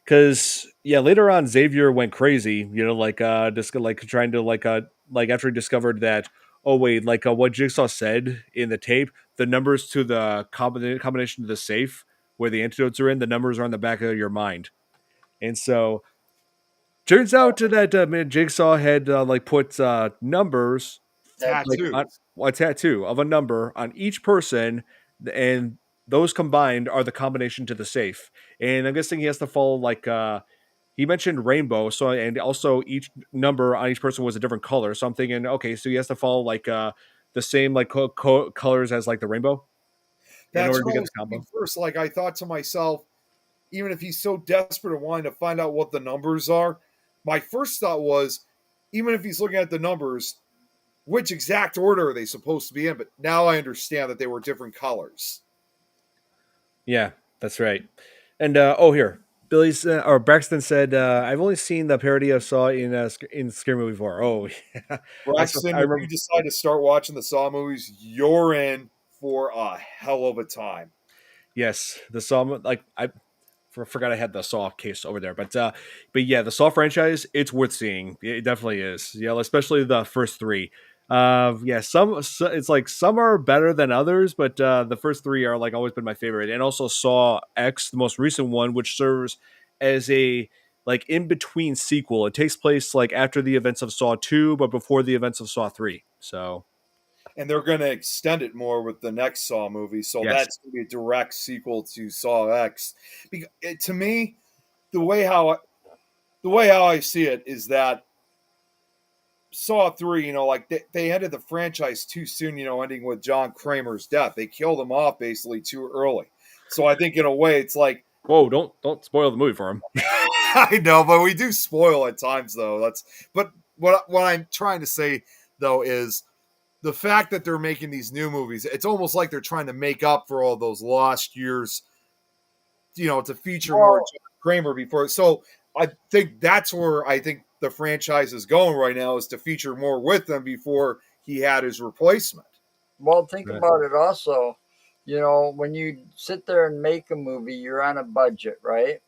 because later on Xavier went crazy, just like trying to like after he discovered that what Jigsaw said in the tape, the numbers to the combination to the safe where the antidotes are in, the numbers are on the back of your mind. And so turns out that Jigsaw had put numbers, a tattoo of a number on each person, and those combined are the combination to the safe. And I'm guessing he has to follow he mentioned rainbow, and also each number on each person was a different color. So I'm thinking, okay, so he has to follow the same colors as the rainbow in order to get the combo. First, I thought to myself, even if he's so desperate and wanting to find out what the numbers are, my first thought was, even if he's looking at the numbers, which exact order are they supposed to be in? But now I understand that they were different colors. Yeah, that's right. And here, Braxton said, "I've only seen the parody of Saw in Scary Movie 4." Oh, yeah. Braxton, if you decide to start watching the Saw movies, you're in for a hell of a time. Yes, the Saw, I forgot I had the Saw case over there, but yeah, the Saw franchise, it's worth seeing. It definitely is. Yeah, especially the first 3. It's some are better than others, but the first 3 are always been my favorite. And also Saw X, the most recent one, which serves as a in between sequel. It takes place after the events of Saw 2, but before the events of Saw 3. So. And they're going to extend it more with the next Saw movie. So that's going to be a direct sequel to Saw X. To me, the way how I see it is that Saw 3, they ended the franchise too soon, ending with John Kramer's death. They killed him off basically too early. So I think in a way it's like, whoa, don't spoil the movie for him. I know, but we do spoil at times though. But what I'm trying to say though is the fact that they're making these new movies, it's almost like they're trying to make up for all those lost years, to feature more John Kramer before. So I think that's where I think the franchise is going right now, is to feature more with them before he had his replacement. Well, think about it also. When you sit there and make a movie, you're on a budget, right?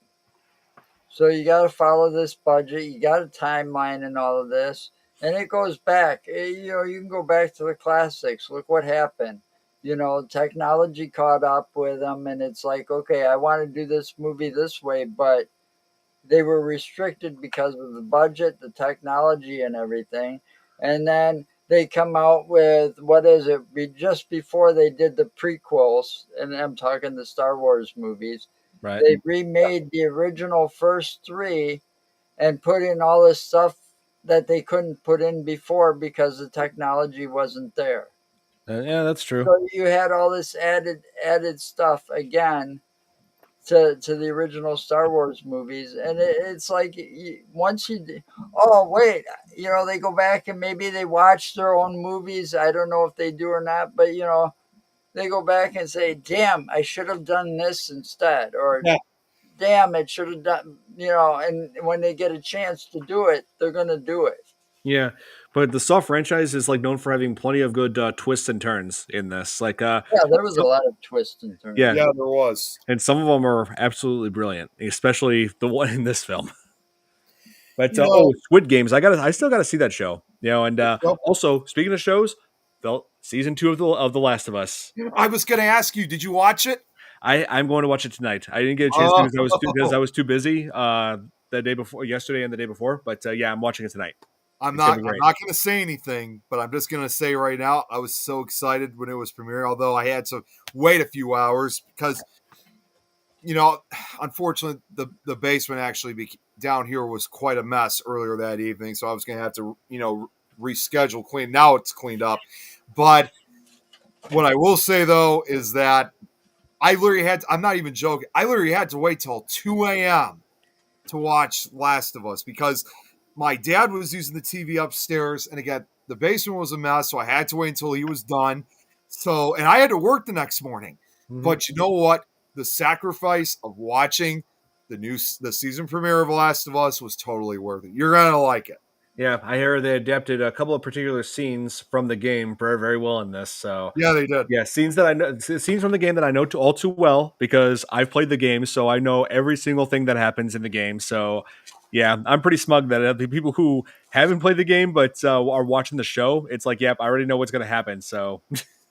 So you got to follow this budget. You got a timeline and all of this. And it goes back, you can go back to the classics. Look what happened. technology caught up with them, and it's like, okay, I want to do this movie this way, but they were restricted because of the budget, the technology, and everything. And then they come out with, what is it? Just before they did the prequels, and I'm talking the Star Wars movies, Right. they remade the original first three and put in all this stuff that they couldn't put in before because the technology wasn't there. Yeah, that's true. So you had all this added stuff again to the original Star Wars movies, and it's like once oh wait, they go back and maybe they watch their own movies. I don't know if they do or not, but they go back and say, "Damn, I should have done this instead," or Yeah. "Damn, it should have done," And when they get a chance to do it, they're gonna do it. Yeah, but the Saw franchise is like known for having plenty of good twists and turns in this. Like, yeah, there was a lot of twists and turns. Yeah, there was, and some of them are absolutely brilliant, especially the one in this film. But Squid Games, I still gotta see that show. And also speaking of shows, season 2 of the Last of Us. I was going to ask you, did you watch it? I'm going to watch it tonight. I didn't get a chance because I was too busy the day before, yesterday and the day before. But yeah, I'm watching it tonight. I'm not going to say anything, but I'm just going to say right now, I was so excited when it was premiere, although I had to wait a few hours because, unfortunately, the basement actually down here was quite a mess earlier that evening. So I was going to have to, reschedule, clean. Now it's cleaned up. But what I will say, though, is that I'm not even joking, I literally had to wait till 2 a.m. to watch Last of Us because my dad was using the TV upstairs, and again, the basement was a mess, so I had to wait until he was done. And I had to work the next morning. Mm-hmm. But you know what? The sacrifice of watching the season premiere of Last of Us was totally worth it. You're gonna like it. Yeah, I hear they adapted a couple of particular scenes from the game very, very well in this. So yeah, they did. Yeah, scenes from the game that I know all too well because I've played the game, so I know every single thing that happens in the game. So yeah, I'm pretty smug that the people who haven't played the game but are watching the show, it's like, yep, I already know what's going to happen. So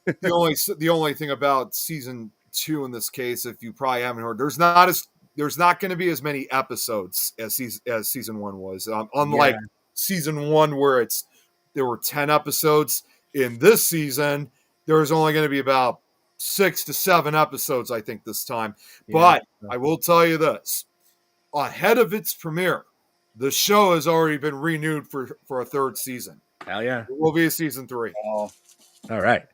the only thing about season 2 in this case, if you probably haven't heard, there's not going to be as many episodes as season 1 was. Unlike season 1 where there were 10 episodes, in this season there's only going to be about 6 to 7 episodes, I think, this time. Yeah. But I will tell you this, ahead of its premiere, the show has already been renewed for a third season. Hell yeah. It will be a season 3. Oh. All right.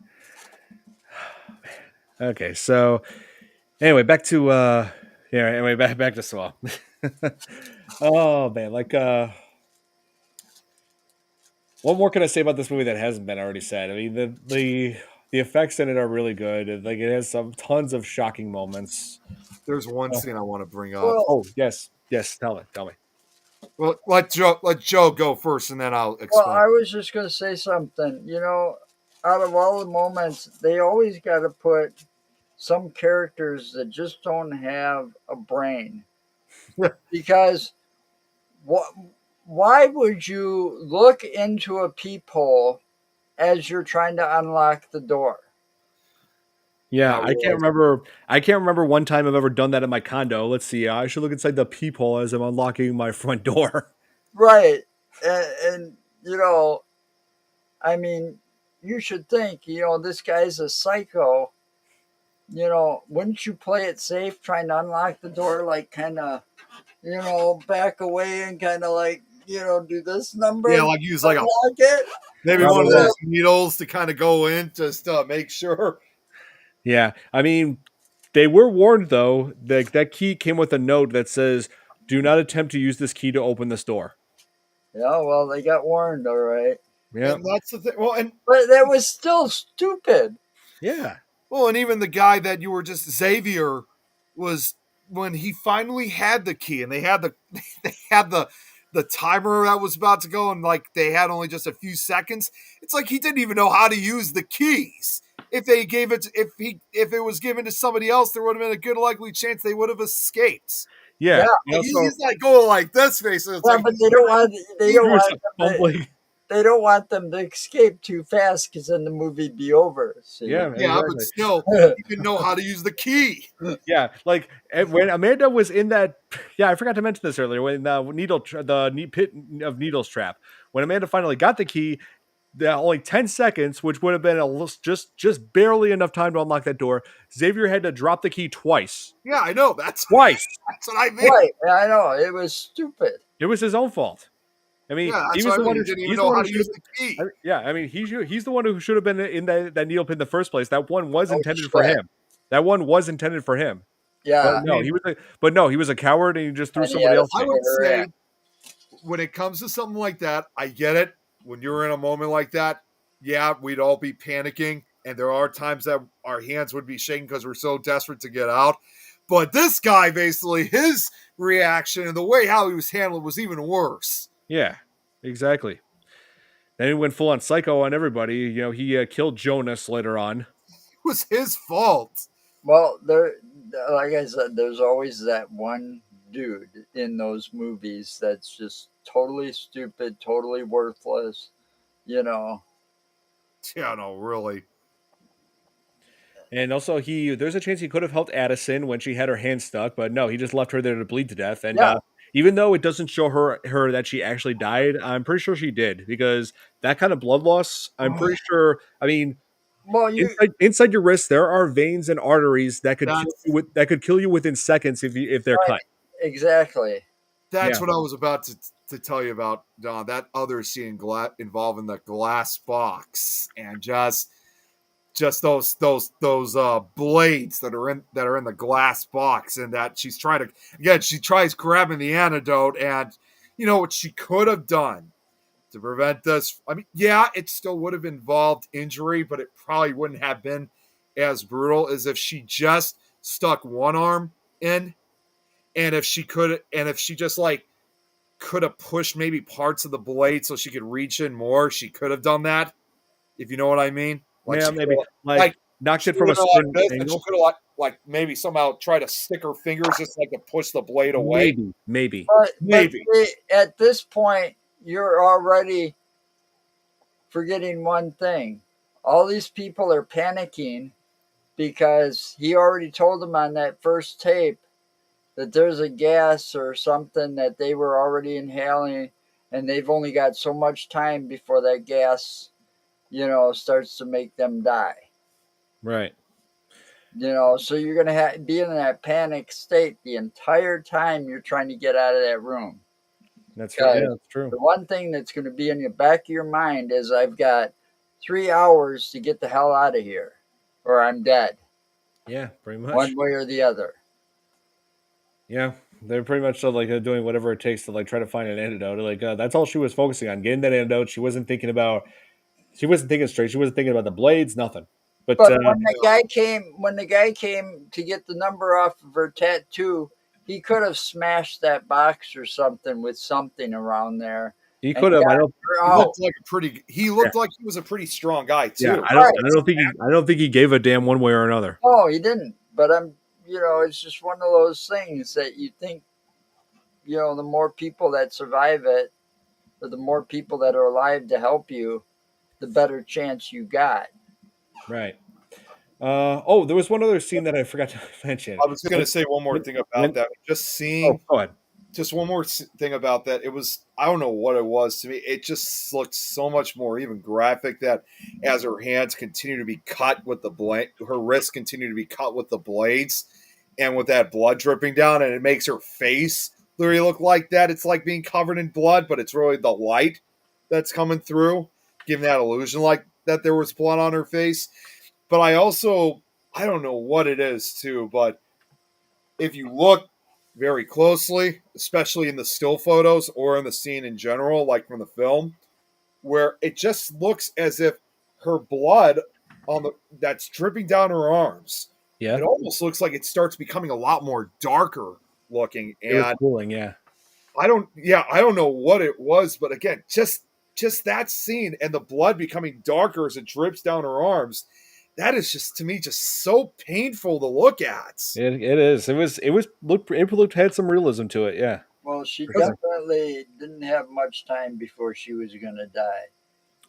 Okay, so anyway, back to back to Saw. Oh man, what more can I say about this movie that hasn't been already said? I mean, the effects in it are really good. It has some tons of shocking moments. There's one scene I want to bring up. Well, yes, tell me. Well, let Joe go first, and then I'll explain. Well, I was just going to say something. Out of all the moments, they always got to put some characters that just don't have a brain. Because why would you look into a peephole as you're trying to unlock the door? Yeah, I can't remember one time I've ever done that in my condo. Let's see. I should look inside the peephole as I'm unlocking my front door. Right. And I mean, you should think, this guy's a psycho. Wouldn't you play it safe, trying to unlock the door, like kind of, back away and kind of like, do this number? Yeah, like use like maybe one of those needles to kind of go in just to make sure. Yeah, I mean, they were warned, though, that key came with a note that says, do not attempt to use this key to open this door. Yeah, well, they got warned, all right. Yeah. And that's the thing. Well, but that was still stupid. Yeah. Well, and even the guy that you were just, Xavier, was when he finally had the key and they had the timer that was about to go and like they had only just a few seconds. It's like he didn't even know how to use the keys. If it was given to somebody else, there would have been a good likely chance they would have escaped. Yeah. He's like going like this, basically. Yeah, but they don't want they don't want them to escape too fast because then the movie'd be over. See? Yeah, but exactly. still, you didn't know how to use the key. Yeah, like when Amanda was in that. Yeah, I forgot to mention this earlier. When the pit of needles trap. When Amanda finally got the key, only 10 seconds, which would have been just barely enough time to unlock that door. Xavier had to drop the key twice. Yeah, I know. That's Twice. That's what I mean. Right, I know. It was stupid. It was his own fault. I mean, Yeah, he was the one who didn't even he's know the one how who to should use have. the key. I mean, he's the one who should have been in that needle pin in the first place. That one was Oh, intended shit. for him. That one was intended for him. Yeah. But no, he was a coward and he just threw somebody else. I would say, when it comes to something like that, I get it. When you're in a moment like that, yeah, we'd all be panicking, and there are times that our hands would be shaking because we're so desperate to get out. But this guy, basically, his reaction and the way how he was handled was even worse. Yeah, exactly. Then he went full on psycho on everybody. You know, he killed Jonas later on. It was his fault. Well, like I said, there's always that one dude in those movies that's just totally stupid, totally worthless, you know. Yeah, no, really. And also, there's a chance he could have helped Addison when she had her hand stuck, but no, he just left her there to bleed to death. And even though it doesn't show her that she actually died, I'm pretty sure she did, because that kind of blood loss, I'm pretty sure. I mean, well, inside your wrist, there are veins and arteries that could kill you within seconds if they're cut. Exactly. That's what I was about to tell you about, Don. That other scene involving the glass box and just those blades that are in the glass box, and that she's trying to she tries grabbing the antidote, and you know what she could have done to prevent this. I mean, yeah, it still would have involved injury, but it probably wouldn't have been as brutal as if she just stuck one arm in, and if she just like could have pushed maybe parts of the blade so she could reach in more, she could have done that. If you know what I mean. Like, yeah, maybe like knocked it from a certain angle. She could have like maybe somehow try to stick her fingers just like to push the blade away. Maybe. But at this point, you're already forgetting one thing. All these people are panicking because he already told them on that first tape that there's a gas or something that they were already inhaling, and they've only got so much time before that gas, you know, starts to make them die. Right. You know, so you're going to be in that panic state the entire time you're trying to get out of that room. That's right. Yeah, that's true. The one thing that's going to be in the back of your mind is I've got 3 hours to get the hell out of here or I'm dead. Yeah, pretty much. One way or the other. Yeah, they're pretty much like doing whatever it takes to like try to find an antidote. Like that's all she was focusing on, getting that antidote. She wasn't thinking straight. She wasn't thinking about the blades, nothing. But when the guy came to get the number off of her tattoo, he could have smashed that box or something with something around there. He could have. He looked like he was a pretty strong guy too. Yeah, I don't think he gave a damn one way or another. Oh, he didn't. But it's just one of those things that you think, you know, the more people that survive it, or the more people that are alive to help you, the better chance you got. Right. There was one other scene that I forgot to mention. I was going to say one more thing about that. Just seeing. Go ahead. Just one more thing about that. It was, I don't know what it was to me. It just looked so much more even graphic that as her hands continue to be cut with the blade, her wrists continue to be cut with the blades, and with that blood dripping down, and it makes her face literally look like that. It's like being covered in blood, but it's really the light that's coming through, giving that illusion like that there was blood on her face. But I don't know what it is too, but if you look very closely, especially in the still photos or in the scene in general, like from the film, where it just looks as if her blood that's dripping down her arms. Yeah. It almost looks like it starts becoming a lot more darker looking. And it was cooling, yeah. I don't know what it was, but again, just that scene and the blood becoming darker as it drips down her arms. That is just, to me, just so painful to look at. It is. It had some realism to it, yeah. Well, she definitely didn't have much time before she was going to die.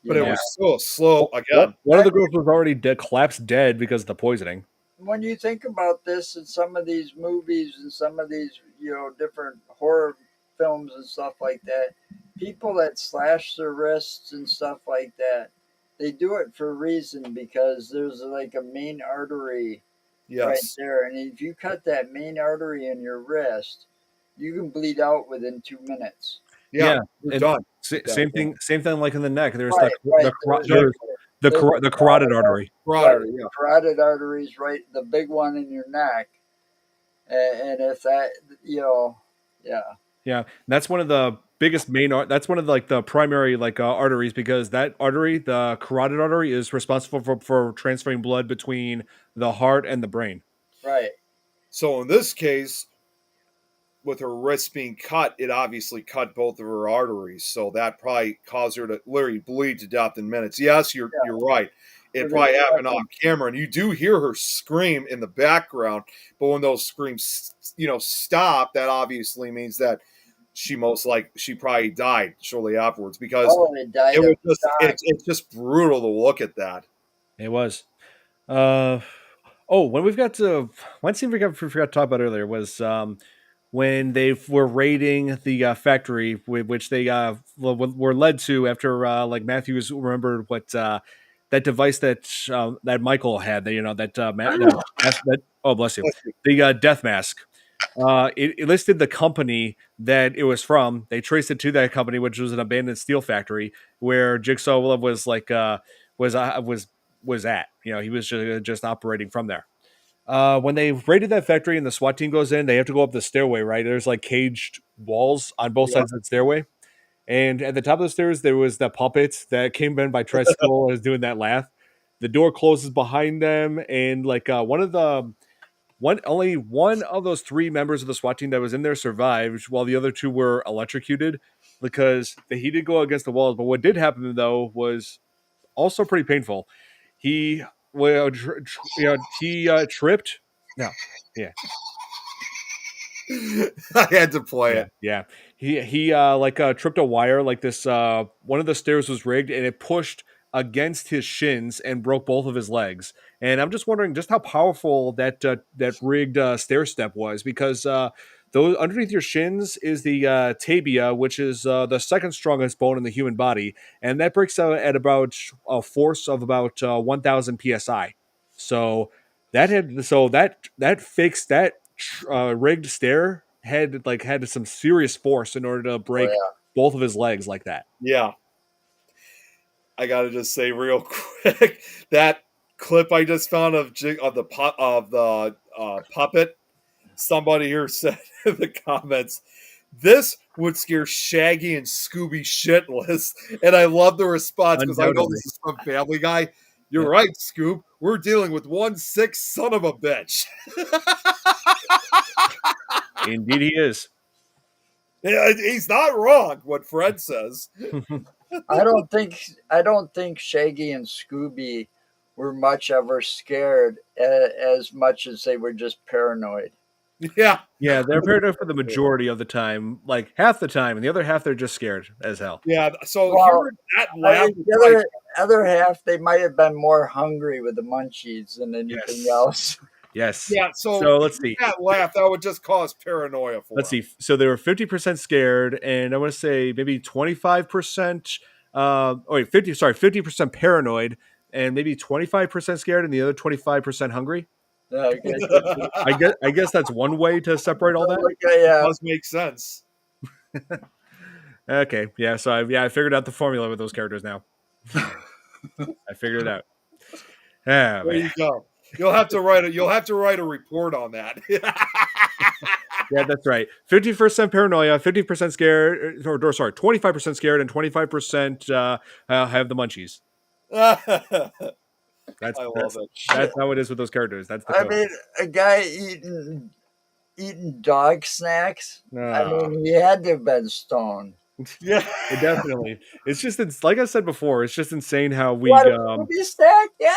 But it was so slow again. One of the girls was already collapsed dead because of the poisoning. When you think about this in some of these movies and some of these, different horror films and stuff like that, people that slash their wrists and stuff like that, they do it for a reason, because there's like a main artery right there. And if you cut that main artery in your wrist, you can bleed out within 2 minutes. Yeah, you're done. Same thing like in the neck. There's the carotid artery. Carotid artery is right, the big one in your neck. And if that, Yeah, that's one of the biggest that's one of the primary arteries, because that artery, the carotid artery, is responsible for transferring blood between the heart and the brain. Right. So in this case, with her wrist being cut, it obviously cut both of her arteries. So that probably caused her to literally bleed to death in minutes. Yes, you're right. It probably happened on camera, and you do hear her scream in the background. But when those screams, stop, that obviously means that she probably died shortly afterwards, because it's just brutal to look at that. It was. When we forgot to talk about earlier was when they were raiding the factory, which they were led to after Matthews remembered what that device that Michael had, bless you, the death mask. It listed the company that it was from. They traced it to that company, which was an abandoned steel factory where Jigsaw was at. He was just operating from there. When they raided that factory and the SWAT team goes in, they have to go up the stairway, right? There's caged walls on both sides of the stairway. And at the top of the stairs, there was the puppet that came in by tricycle and was doing that laugh. The door closes behind them, and only one of those three members of the SWAT team that was in there survived, while the other two were electrocuted because he did go against the walls. But what did happen, though, was also pretty painful. He tripped. No, yeah. I had to play it. Yeah. He tripped a wire like this. One of the stairs was rigged, and it pushed against his shins and broke both of his legs. And I'm just wondering just how powerful that rigged stair step was, because those underneath your shins is the tibia, which is the second strongest bone in the human body, and that breaks out at about a force of about 1,000 psi. So that fixed that rigged stair had some serious force in order to break both of his legs like that. Yeah. I gotta just say real quick, that clip I just found of the puppet. Somebody here said in the comments, "This would scare Shaggy and Scooby shitless," and I love the response, because I know this is from Family Guy. You're right, Scoob. We're dealing with one sick son of a bitch. Indeed, he is. Yeah, he's not wrong. What Fred says. I don't think Shaggy and Scooby were much ever scared as much as they were just paranoid. Yeah, they're paranoid for the majority of the time, like half the time, and the other half they're just scared as hell. Yeah, so that the other half, they might have been more hungry with the munchies than anything else. Yes. Yeah. So let's see. That laugh that would just cause paranoia for. Let's see. So they were 50% scared, and I want to say maybe 25%. 50% paranoid, and maybe 25% scared, and the other 25% hungry. Yeah, I guess that's one way to separate all that. Yeah, it does make sense. Okay. Yeah. So I figured out the formula with those characters now. I figured it out. There you go. You'll have to write a report on that. Yeah, that's right. 50% paranoia, 50% scared, or 25% scared, and 25% have the munchies. That's how it is with those characters. That's the code. I mean, a guy eating dog snacks. I mean, he had to have been stoned. Yeah, definitely. It's just like I said before. It's just insane how we snack. Yeah.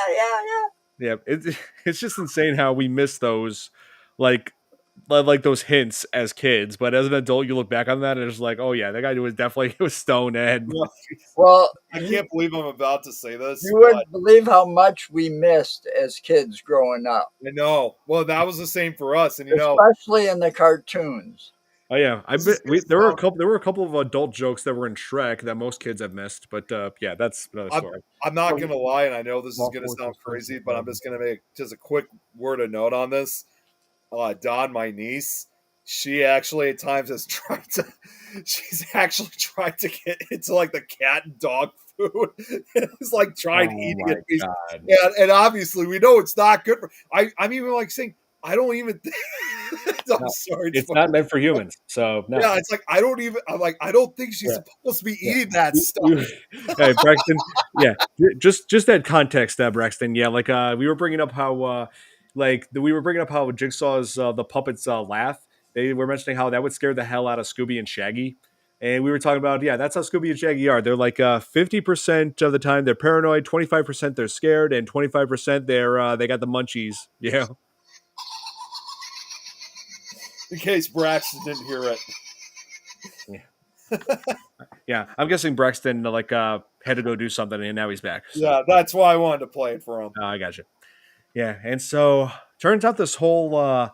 Yeah, it's just insane how we miss those like those hints as kids, but as an adult, you look back on that and it's like, oh yeah, that guy was definitely stoned. Well, I can't believe I'm about to say this. You wouldn't believe how much we missed as kids growing up. I know. Well, that was the same for us, and especially in the cartoons. Oh yeah, I bet there were a couple of adult jokes that were in Shrek that most kids have missed, but yeah, that's another story. I'm not gonna lie, and I know this is gonna sound crazy, but I'm just gonna make just a quick word of note on this. Dawn, my niece, she actually at times has she's actually tried to get into like the cat and dog food. It's like trying eating it. And obviously we know it's not good for I'm even like saying I don't even think I'm sorry. It's not meant for humans. So no. Yeah, it's like I don't think she's supposed to be eating that stuff. Hey, Braxton, yeah. Just that context, Braxton. Yeah, like we were bringing up how Jigsaw's the puppets laugh. They were mentioning how that would scare the hell out of Scooby and Shaggy. And we were talking about, that's how Scooby and Shaggy are. They're like 50% of the time they're paranoid, 25% they're scared, and 25% they got the munchies. Yeah. In case Braxton didn't hear it. Yeah. Yeah, I'm guessing Braxton had to go do something and now he's back. So. Yeah, that's why I wanted to play it for him. I got you. Yeah, and so turns out this whole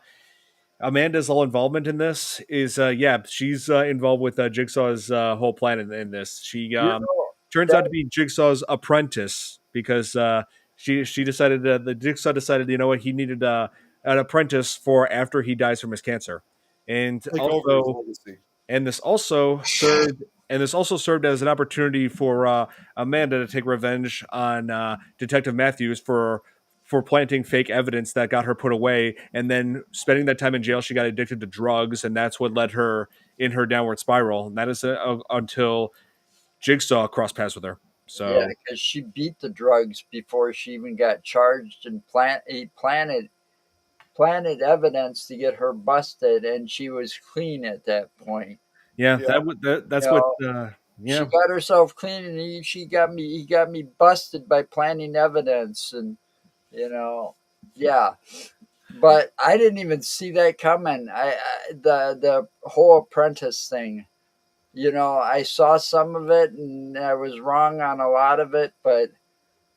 Amanda's whole involvement in this is she's involved with Jigsaw's whole plan in this. She turns out to be Jigsaw's apprentice because she decided the Jigsaw decided he needed an apprentice for after he dies from his cancer, and this also served as an opportunity for Amanda to take revenge on Detective Matthews for planting fake evidence that got her put away, and then spending that time in jail, she got addicted to drugs, and that's what led her in her downward spiral. And that is until Jigsaw crossed paths with her. So yeah, because she beat the drugs before she even got charged, and planted evidence to get her busted, and she was clean at that point. Yeah. That's what. She got herself clean, and he got me busted by planting evidence, and but I didn't even see that coming. The whole apprentice thing, I saw some of it and I was wrong on a lot of it, but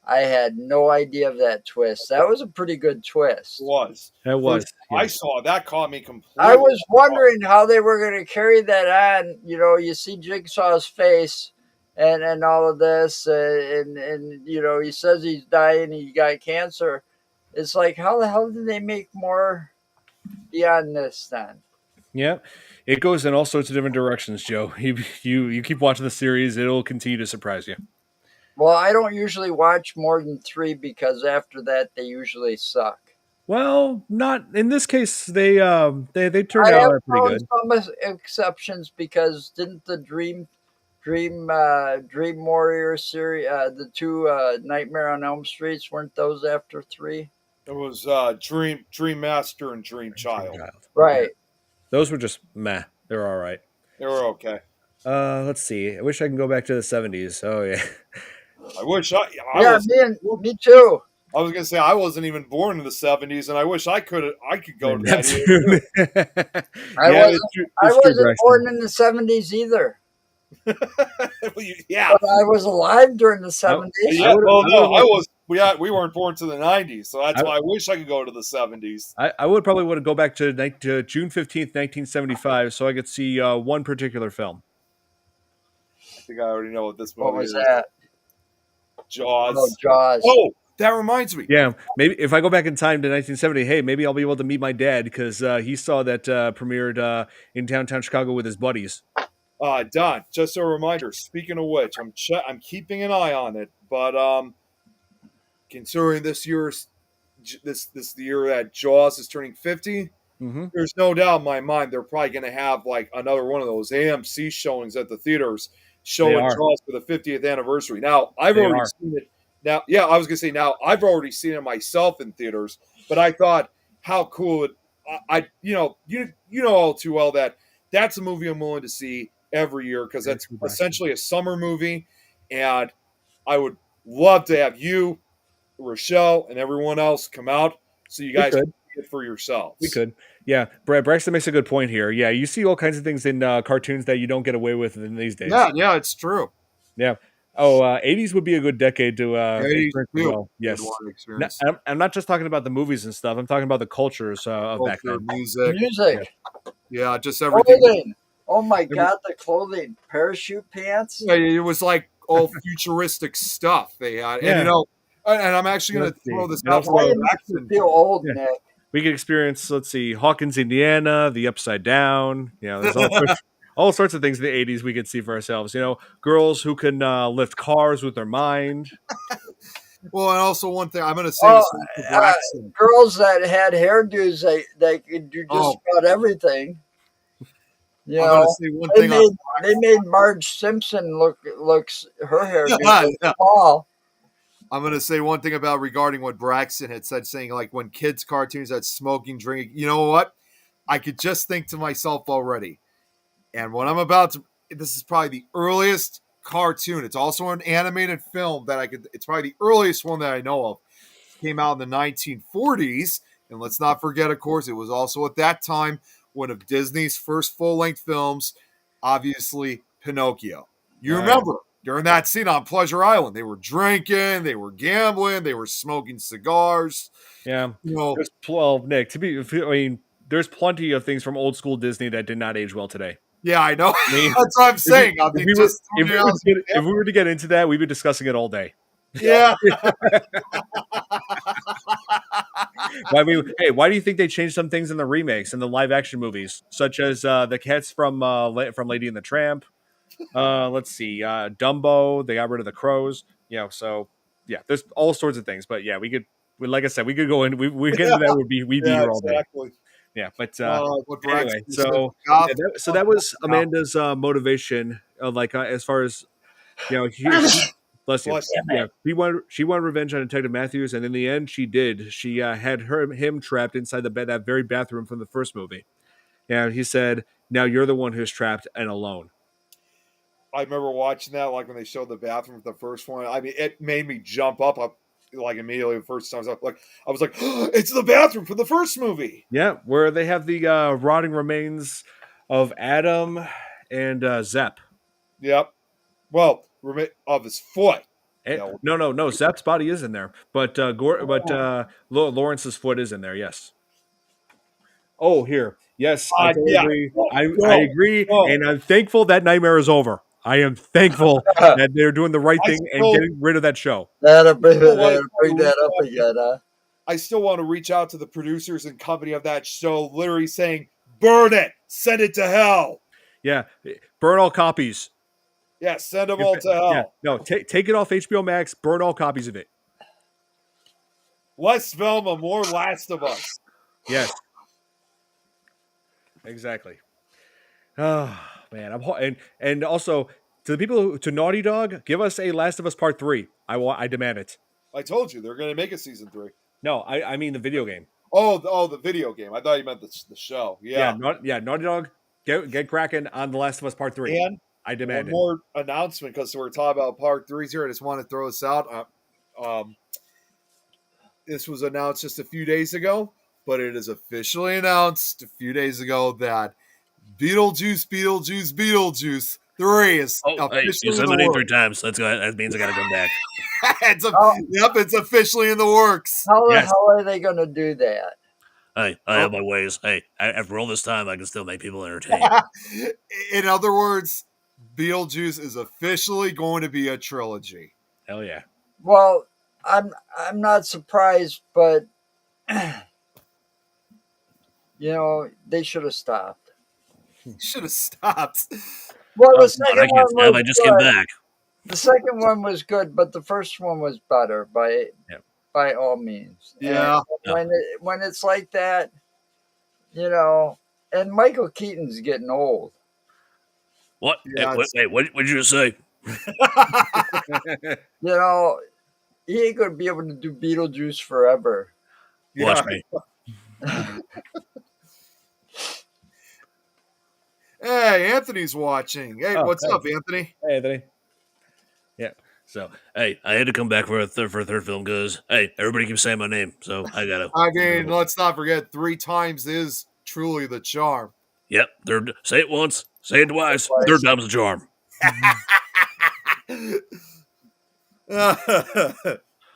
I had no idea of that twist. That was a pretty good twist. It was. It was. I saw that caught me completely. I was wondering how they were going to carry that on. You see Jigsaw's face and all of this, and he says he's dying, he got cancer. It's like, how the hell did they make more beyond this then? Yeah, it goes in all sorts of different directions, Joe. You keep watching the series, it'll continue to surprise you. Well, I don't usually watch more than 3 because after that they usually suck. Well, not in this case. They turned out pretty good. Some exceptions because didn't the Dream Warrior series, the 2 Nightmare on Elm Streets, weren't those after 3? It was Dream Master and Dream Child. Right. Yeah. Those were just meh. They were all right. They were okay. Let's see. I wish I can go back to the 70s. Oh yeah. I wish I me too. I was gonna say I wasn't even born in the 70s, and I wish I could go to that. I wasn't born in the 70s either. Yeah, but I was alive during the 70s. Yeah, well, no, I was. We weren't born to the 90s, so that's why I wish I could go to the 70s. I would probably want to go back to June 15th, 1975, so I could see one particular film. I think I already know what this movie is. What was that? Jaws. Oh, Jaws. Oh, that reminds me. Yeah, maybe if I go back in time to 1970, hey, maybe I'll be able to meet my dad because he saw that premiered in downtown Chicago with his buddies. Don, just a reminder. Speaking of which, I'm keeping an eye on it, but considering this year that Jaws is turning 50, there's no doubt in my mind they're probably going to have like another one of those AMC showings at the theaters showing Jaws for the 50th anniversary. Now I've already seen it. Now, yeah, I was going to say now I've already seen it myself in theaters, but I thought how cool it. You know all too well that that's a movie I'm willing to see every year because that's essentially a summer movie, and I would love to have you, Rochelle, and everyone else come out so you guys can it for yourselves. We could. Yeah, Braxton makes a good point here. Yeah, you see all kinds of things in cartoons that you don't get away with in these days. Yeah, it's true. Yeah. Oh, 80s would be a good decade to 80s experience as too. well. Yes. Good one No, experience. I'm not just talking about the movies and stuff. I'm talking about the cultures of back Culture, then. music. Yeah, just everything. Clothing. Oh my God, the clothing. Parachute pants. Yeah, it was like all futuristic stuff they had. Yeah. And and I'm actually going to throw this out Why for you make me feel old, Nick? We could experience, let's see, Hawkins, Indiana, the Upside Down. There's all sorts of things in the 80s we could see for ourselves. Girls who can lift cars with their mind. Well, and also one thing I'm going to say this for Braxton. Girls that had hairdos, they could do just about everything. You know, say one thing they made Marge Simpson looks her hairdo small. I'm going to say one thing about regarding what Braxton had said, saying like when kids' cartoons had smoking, drinking. You know what? I could just think to myself already. And what I'm about to, this is probably the earliest cartoon. It's also an animated film it's probably the earliest one that I know of. It came out in the 1940s. And let's not forget, of course, it was also at that time one of Disney's first full-length films, obviously Pinocchio. You remember during that scene on Pleasure Island, they were drinking, they were gambling, they were smoking cigars. Yeah. Nick, there's plenty of things from old school Disney that did not age well today. Yeah, I know. That's what I'm saying. If we were to get into that, we'd be discussing it all day. Yeah. Why do you think they changed some things in the remakes and the live action movies, such as the cats from Lady and the Tramp? Let's see, Dumbo. They got rid of the crows. So yeah, there's all sorts of things. But yeah, like I said, we could go in. We get into that. We'd be here all day. Yeah, but anyway, so that was Amanda's motivation. As far as bless you. Yeah, she wanted revenge on Detective Matthews, and in the end, she did. She had him trapped inside that very bathroom from the first movie. Yeah, he said, "Now you're the one who's trapped and alone." I remember watching that, like when they showed the bathroom with the first one. I mean, it made me jump up like immediately the first time. I was like, oh, it's the bathroom for the first movie. Yeah, where they have the rotting remains of Adam and Zepp. Yep. Well, of his foot. No. Zepp's body is in there, but Lawrence's foot is in there. Yes. Oh, here. Yes, I totally agree. I agree, and I'm thankful that nightmare is over. I am thankful that they're doing the right thing and getting rid of that show. That'll bring that up again, huh? I still want to reach out to the producers and company of that show, literally saying, burn it, send it to hell. Yeah, burn all copies. Yeah, send them all to hell. Yeah, no, take it off HBO Max, burn all copies of it. Less Velma, more Last of Us. Yes. Exactly. Oh man, and also to the people to Naughty Dog, give us a Last of Us Part 3. I demand it. I told you they're going to make a season 3. No, I mean the video game. Oh, the video game. I thought you meant the show. Yeah. Naughty Dog, get cracking on the Last of Us Part 3. And I demand one more announcement, because we're talking about Part 3s here. I just want to throw this out. This was announced just a few days ago, but it is officially announced a few days ago that Beetlejuice 3 is officially you said the name 3 times. Let's go. That means I got to come back. It's officially in the works. How the hell are they going to do that? Hey, I have my ways. Hey, after all this time, I can still make people entertained. In other words, Beetlejuice is officially going to be a trilogy. Hell yeah. Well, I'm not surprised, but they should have stopped. Should have stopped. Well, the second one was I just came back. The second one was good, but the first one was better by all means. Yeah. And when it's like that, and Michael Keaton's getting old. What? Yeah, Wait, what did you say? He ain't going to be able to do Beetlejuice forever. Watch me. Hey, Anthony's watching. Hey, what's up, Anthony? Hey, Anthony. Yeah. So, hey, I had to come back for a third film because, hey, everybody keeps saying my name, so I gotta. I mean, let's not forget, 3 times is truly the charm. Yep, say it once, say it twice, third time's the charm.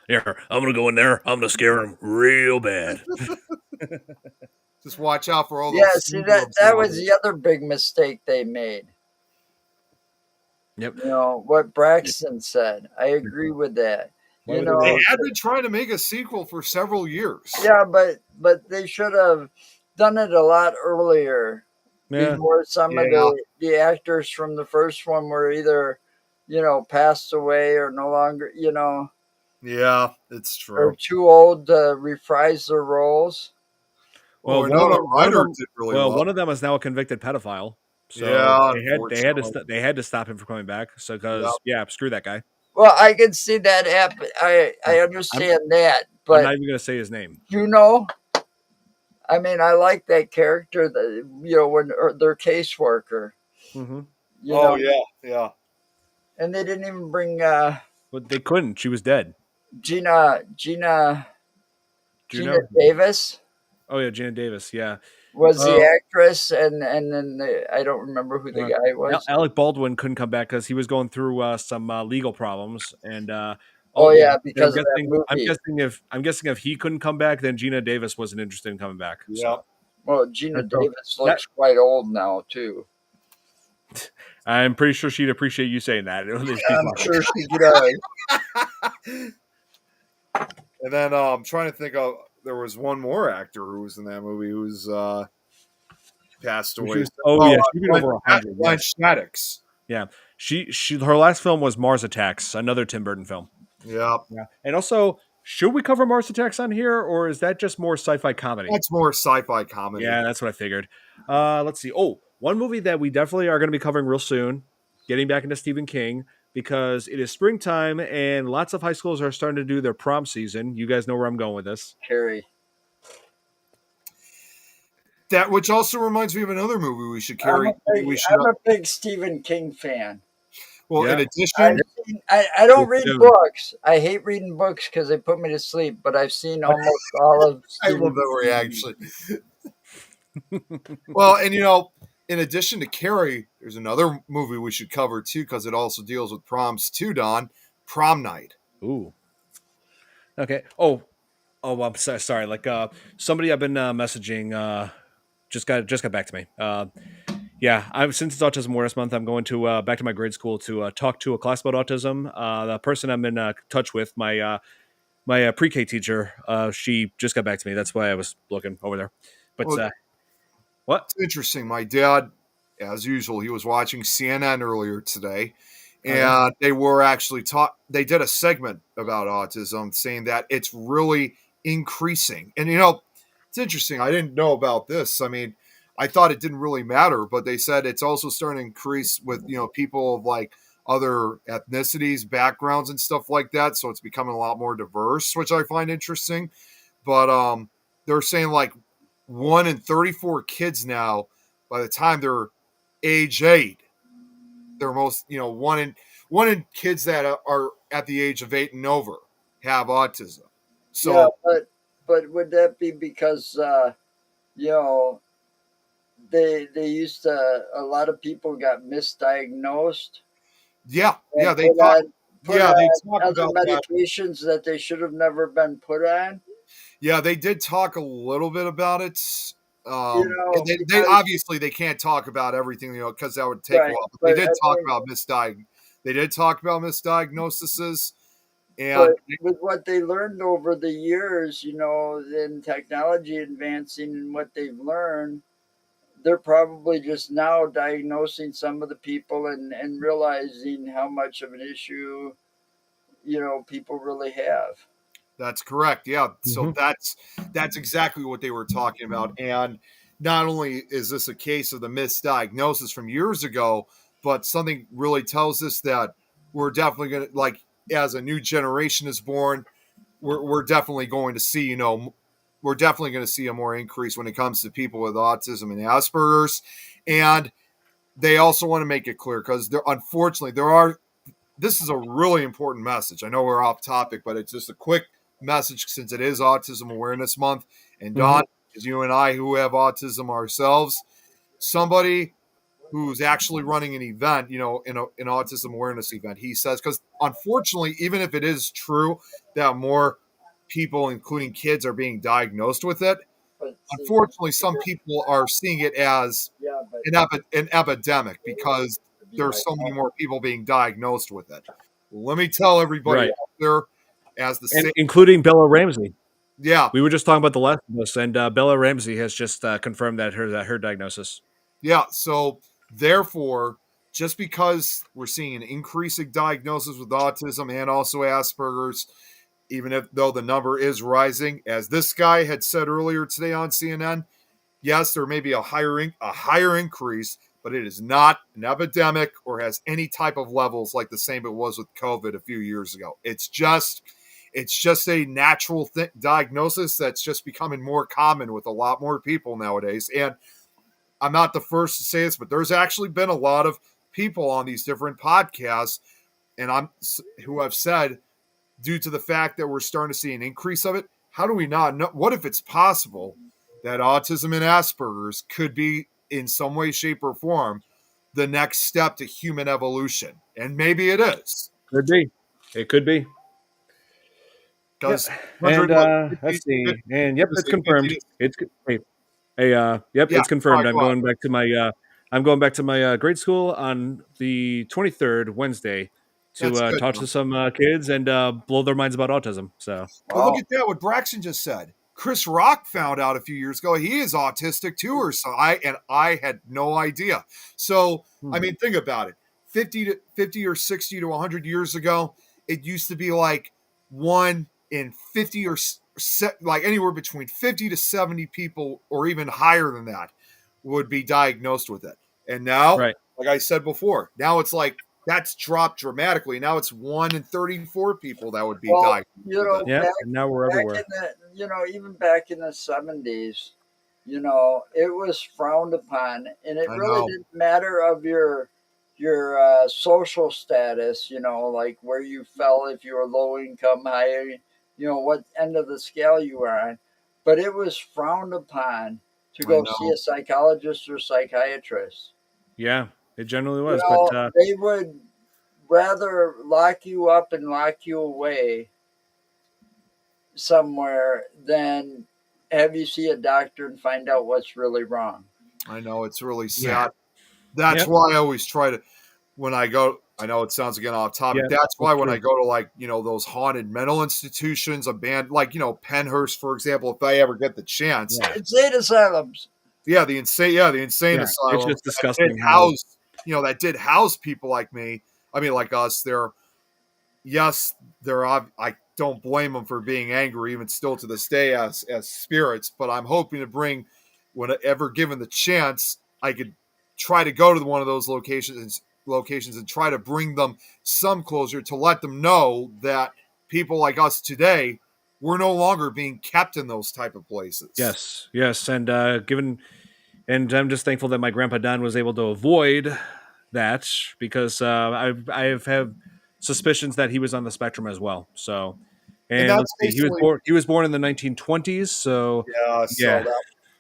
Here, I'm gonna go in there. I'm gonna scare him real bad. Just watch out for all those. Yeah, see that was the other big mistake they made. Yep. You know what Braxton said. I agree with that. You know, they had been trying to make a sequel for several years. Yeah, but they should have done it a lot earlier. Yeah. Before some of the actors from the first one were either, passed away or no longer, Yeah, it's true. Or too old to reprise their roles. Well, one of them is now a convicted pedophile. So they had to stop him from coming back. So screw that guy. Well, I can see that happen. I understand that, but I'm not even going to say his name. I mean, I like that character. When their caseworker. Mm-hmm. Yeah. And they didn't even bring. But they couldn't. She was dead. Gina Davis. Oh yeah, Gina Davis. Yeah, was the actress, and then I don't remember who the guy was. Alec Baldwin couldn't come back because he was going through some legal problems, and because of that movie. I'm guessing if he couldn't come back, then Gina Davis wasn't interested in coming back. Yeah. So. Well, Gina Davis looks quite old now too. I'm pretty sure she'd appreciate you saying that. I'm sure she does. And then I'm trying to think of. There was one more actor who was in that movie who's passed away. She's been over 100. Blanche Maddox. Yeah, her last film was Mars Attacks, another Tim Burton film. Yeah. And also, should we cover Mars Attacks on here, or is that just more sci-fi comedy? That's more sci-fi comedy. Yeah, that's what I figured. Let's see. Oh, one movie that we definitely are going to be covering real soon, getting back into Stephen King, because it is springtime and lots of high schools are starting to do their prom season. You guys know where I'm going with this. Carrie. That, which also reminds me of another movie we should carry. I'm a big Stephen King fan. Well, in addition, I don't read books. I hate reading books because they put me to sleep. But I've seen almost all of. I love that reaction. Well, and in addition to Carrie, there's another movie we should cover too because it also deals with proms too. Don, Prom Night. Ooh. Okay. Oh, I'm sorry. Like somebody I've been messaging just got back to me. Since it's Autism Awareness Month, I'm going to back to my grade school to talk to a class about autism. The person I'm in touch with, my pre-K teacher, she just got back to me. That's why I was looking over there. But what? It's interesting. My dad, as usual, he was watching CNN earlier today, and they were actually they did a segment about autism saying that it's really increasing. And it's interesting. I didn't know about this. I mean, I thought it didn't really matter, but they said it's also starting to increase with, people of like other ethnicities, backgrounds and stuff like that. So it's becoming a lot more diverse, which I find interesting. But they're saying like 1 in 34 kids now, by the time they're age 8, they're most, 1 in kids that are at the age of 8 and over have autism. So, but would that be because, they used to, a lot of people got misdiagnosed? They talk about medications that they should have never been put on. Yeah, they did talk a little bit about it. They obviously they can't talk about everything, because that would take a while. But they did talk about misdiagnoses. And with what they learned over the years, in technology advancing and what they've learned, they're probably just now diagnosing some of the people and realizing how much of an issue, people really have. That's correct. Yeah. So that's exactly what they were talking about. And not only is this a case of the misdiagnosis from years ago, but something really tells us that we're definitely going to, like, as a new generation is born, we're definitely going to see, we're definitely going to see a more increase when it comes to people with autism and Asperger's. And they also want to make it clear because unfortunately there are this is a really important message. I know we're off topic, but it's just a quick message since it is Autism Awareness Month. And Don, as you and I who have autism ourselves, somebody who's actually running an event, in an autism awareness event, he says, because unfortunately, even if it is true that more people, including kids, are being diagnosed with it, unfortunately, some people are seeing it as an epidemic because there's so many more people being diagnosed with it. Let me tell everybody out there, including Bella Ramsey. Yeah, we were just talking about The Last of Us, and Bella Ramsey has just confirmed that her diagnosis. Yeah, so therefore, just because we're seeing an increasing diagnosis with autism and also Asperger's, though the number is rising, as this guy had said earlier today on CNN, yes, there may be a higher increase, but it is not an epidemic or has any type of levels like the same it was with COVID a few years ago. It's just a natural diagnosis that's just becoming more common with a lot more people nowadays. And I'm not the first to say this, but there's actually been a lot of people on these different podcasts who have said, due to the fact that we're starting to see an increase of it, how do we not know? What if it's possible that autism and Asperger's could be in some way, shape, or form the next step to human evolution? And maybe it is. Could be. It could be. Because and let's see. And yep, it's confirmed. It's it's confirmed. I'm going back to my grade school on the 23rd, Wednesday, to talk to some kids and blow their minds about autism. So look at that, what Braxton just said. Chris Rock found out a few years ago he is autistic too, or so. I had no idea. So I mean, think about it. 50 or 60 to 100 years ago, it used to be like 1 in 50 or like anywhere between 50 to 70 people, or even higher than that, would be diagnosed with it. And now, like I said before, now it's like that's dropped dramatically. Now it's 1 in 34 people that would be diagnosed. And now we're everywhere. Even back in the 70s, it was frowned upon, and it really didn't matter of your social status, like where you fell, if you were low income, high, what end of the scale you were on. But it was frowned upon to go see a psychologist or psychiatrist. Yeah, it generally was. But they would rather lock you up and lock you away somewhere than have you see a doctor and find out what's really wrong. I know, it's really sad. That's why I always try to, when I go, I know it sounds again off topic. That's why when I go to, like, those haunted mental institutions, like, Penhurst, for example, if I ever get the chance. Insane asylums. Yeah, the insane asylum. It's just disgusting. That did house people like me. I mean, like us. I don't blame them for being angry, even still to this day, as spirits. But I'm hoping to bring, whenever given the chance, I could try to go to one of those locations and try to bring them some closure, to let them know that people like us today, we're no longer being kept in those type of places. Yes, and and I'm just thankful that my grandpa Don was able to avoid that, because I have suspicions that he was on the spectrum as well. So, and let's see, he was born in the 1920s. So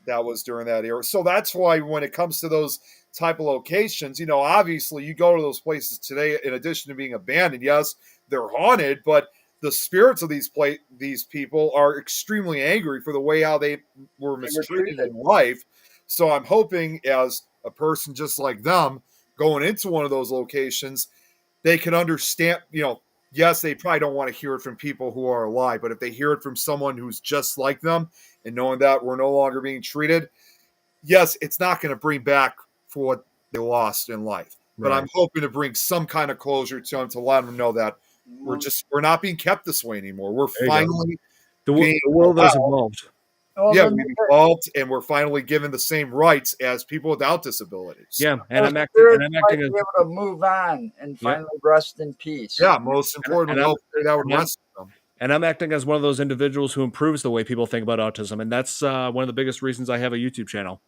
that was during that era. So that's why when it comes to those type of locations, obviously you go to those places today, in addition to being abandoned, yes, they're haunted, but the spirits of these people are extremely angry for the way how they were mistreated in life. So I'm hoping, as a person just like them, going into one of those locations, they can understand, yes, they probably don't want to hear it from people who are alive, but if they hear it from someone who's just like them, and knowing that we're no longer being treated, yes, it's not going to bring back for what they lost in life. But I'm hoping to bring some kind of closure to them, to let them know that we're not being kept this way anymore. We're finally the world has evolved. We've evolved, and we're finally given the same rights as people without disabilities. Yeah, and I'm acting be able to move on and finally rest in peace. Yeah, most importantly, that would rest them. And I'm acting as one of those individuals who improves the way people think about autism, and that's one of the biggest reasons I have a YouTube channel.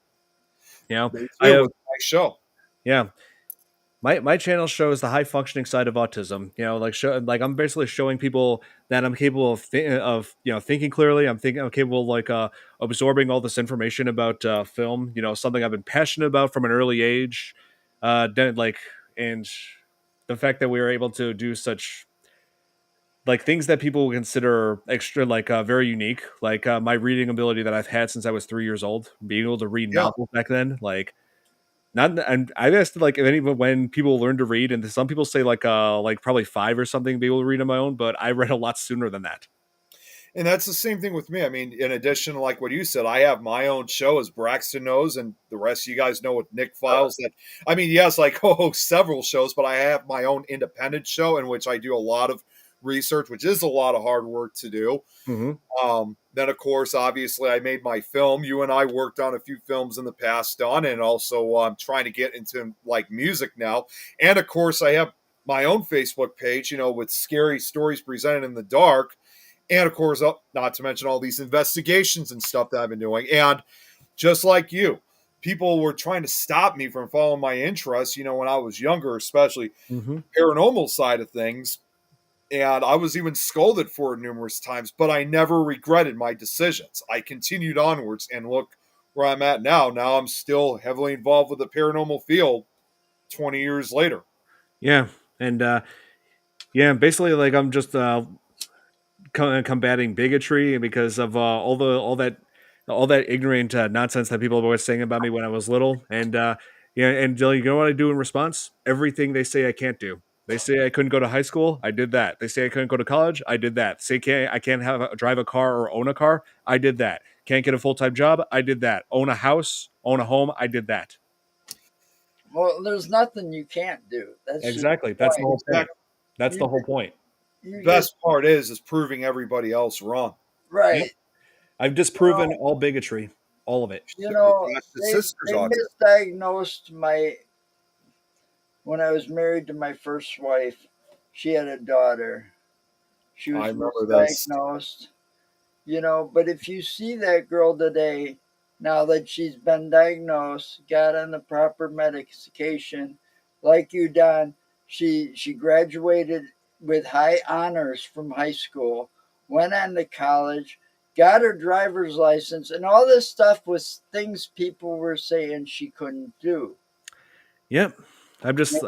I have a nice show. Yeah. my channel shows the high functioning side of autism. Like I'm basically showing people that I'm capable of thinking clearly. I'm capable of absorbing all this information about film. Something I've been passionate about from an early age. Then like and the fact that we were able to do such like things that people would consider extra very unique, like my reading ability that I've had since I was 3 years old, being able to read Yeah. novels back then, like not. And I've asked like if any when people learn to read, and some people say like probably 5 or something, be able to read on my own, but I read a lot sooner than that. And that's the same thing with me. I mean, in addition, like what you said, I have my own show, as Braxton knows, and the rest of you guys know with Nick Files. That I mean, yes, I co-host several shows, but I have my own independent show in which I do a lot of research, which is a lot of hard work to do. Mm-hmm. Then, of course, obviously, I made my film. You and I worked on a few films in the past, Don, and also I'm trying to get into like music now. And of course, I have my own Facebook page, with scary stories presented in the dark. And of course, not to mention all these investigations and stuff that I've been doing. And just like you, people were trying to stop me from following my interests, when I was younger, especially Mm-hmm. paranormal side of things. And I was even scolded for it numerous times, but I never regretted my decisions. I continued onwards, and look where I'm at now. Now I'm still heavily involved with the paranormal field 20 years later. Yeah, and basically like I'm just combating bigotry because of all that ignorant nonsense that people were saying about me when I was little. And you know what I do in response? Everything they say I can't do. They say I couldn't go to high school. I did that. They say I couldn't go to college. I did that. I can't drive a car or own a car. I did that. Can't get a full-time job. I did that. Own a house, own a home. I did that. Well, there's nothing you can't do. That's Exactly. That's the whole point. That's the whole point. Best part is proving everybody else wrong. Right. Yep. I've disproven all bigotry, all of it. They misdiagnosed when I was married to my first wife. She had a daughter. She was misdiagnosed. But if you see that girl today, now that she's been diagnosed, got on the proper medication, like you, Don, she graduated with high honors from high school, went on to college, got her driver's license, and all this stuff was things people were saying she couldn't do. Yep. I just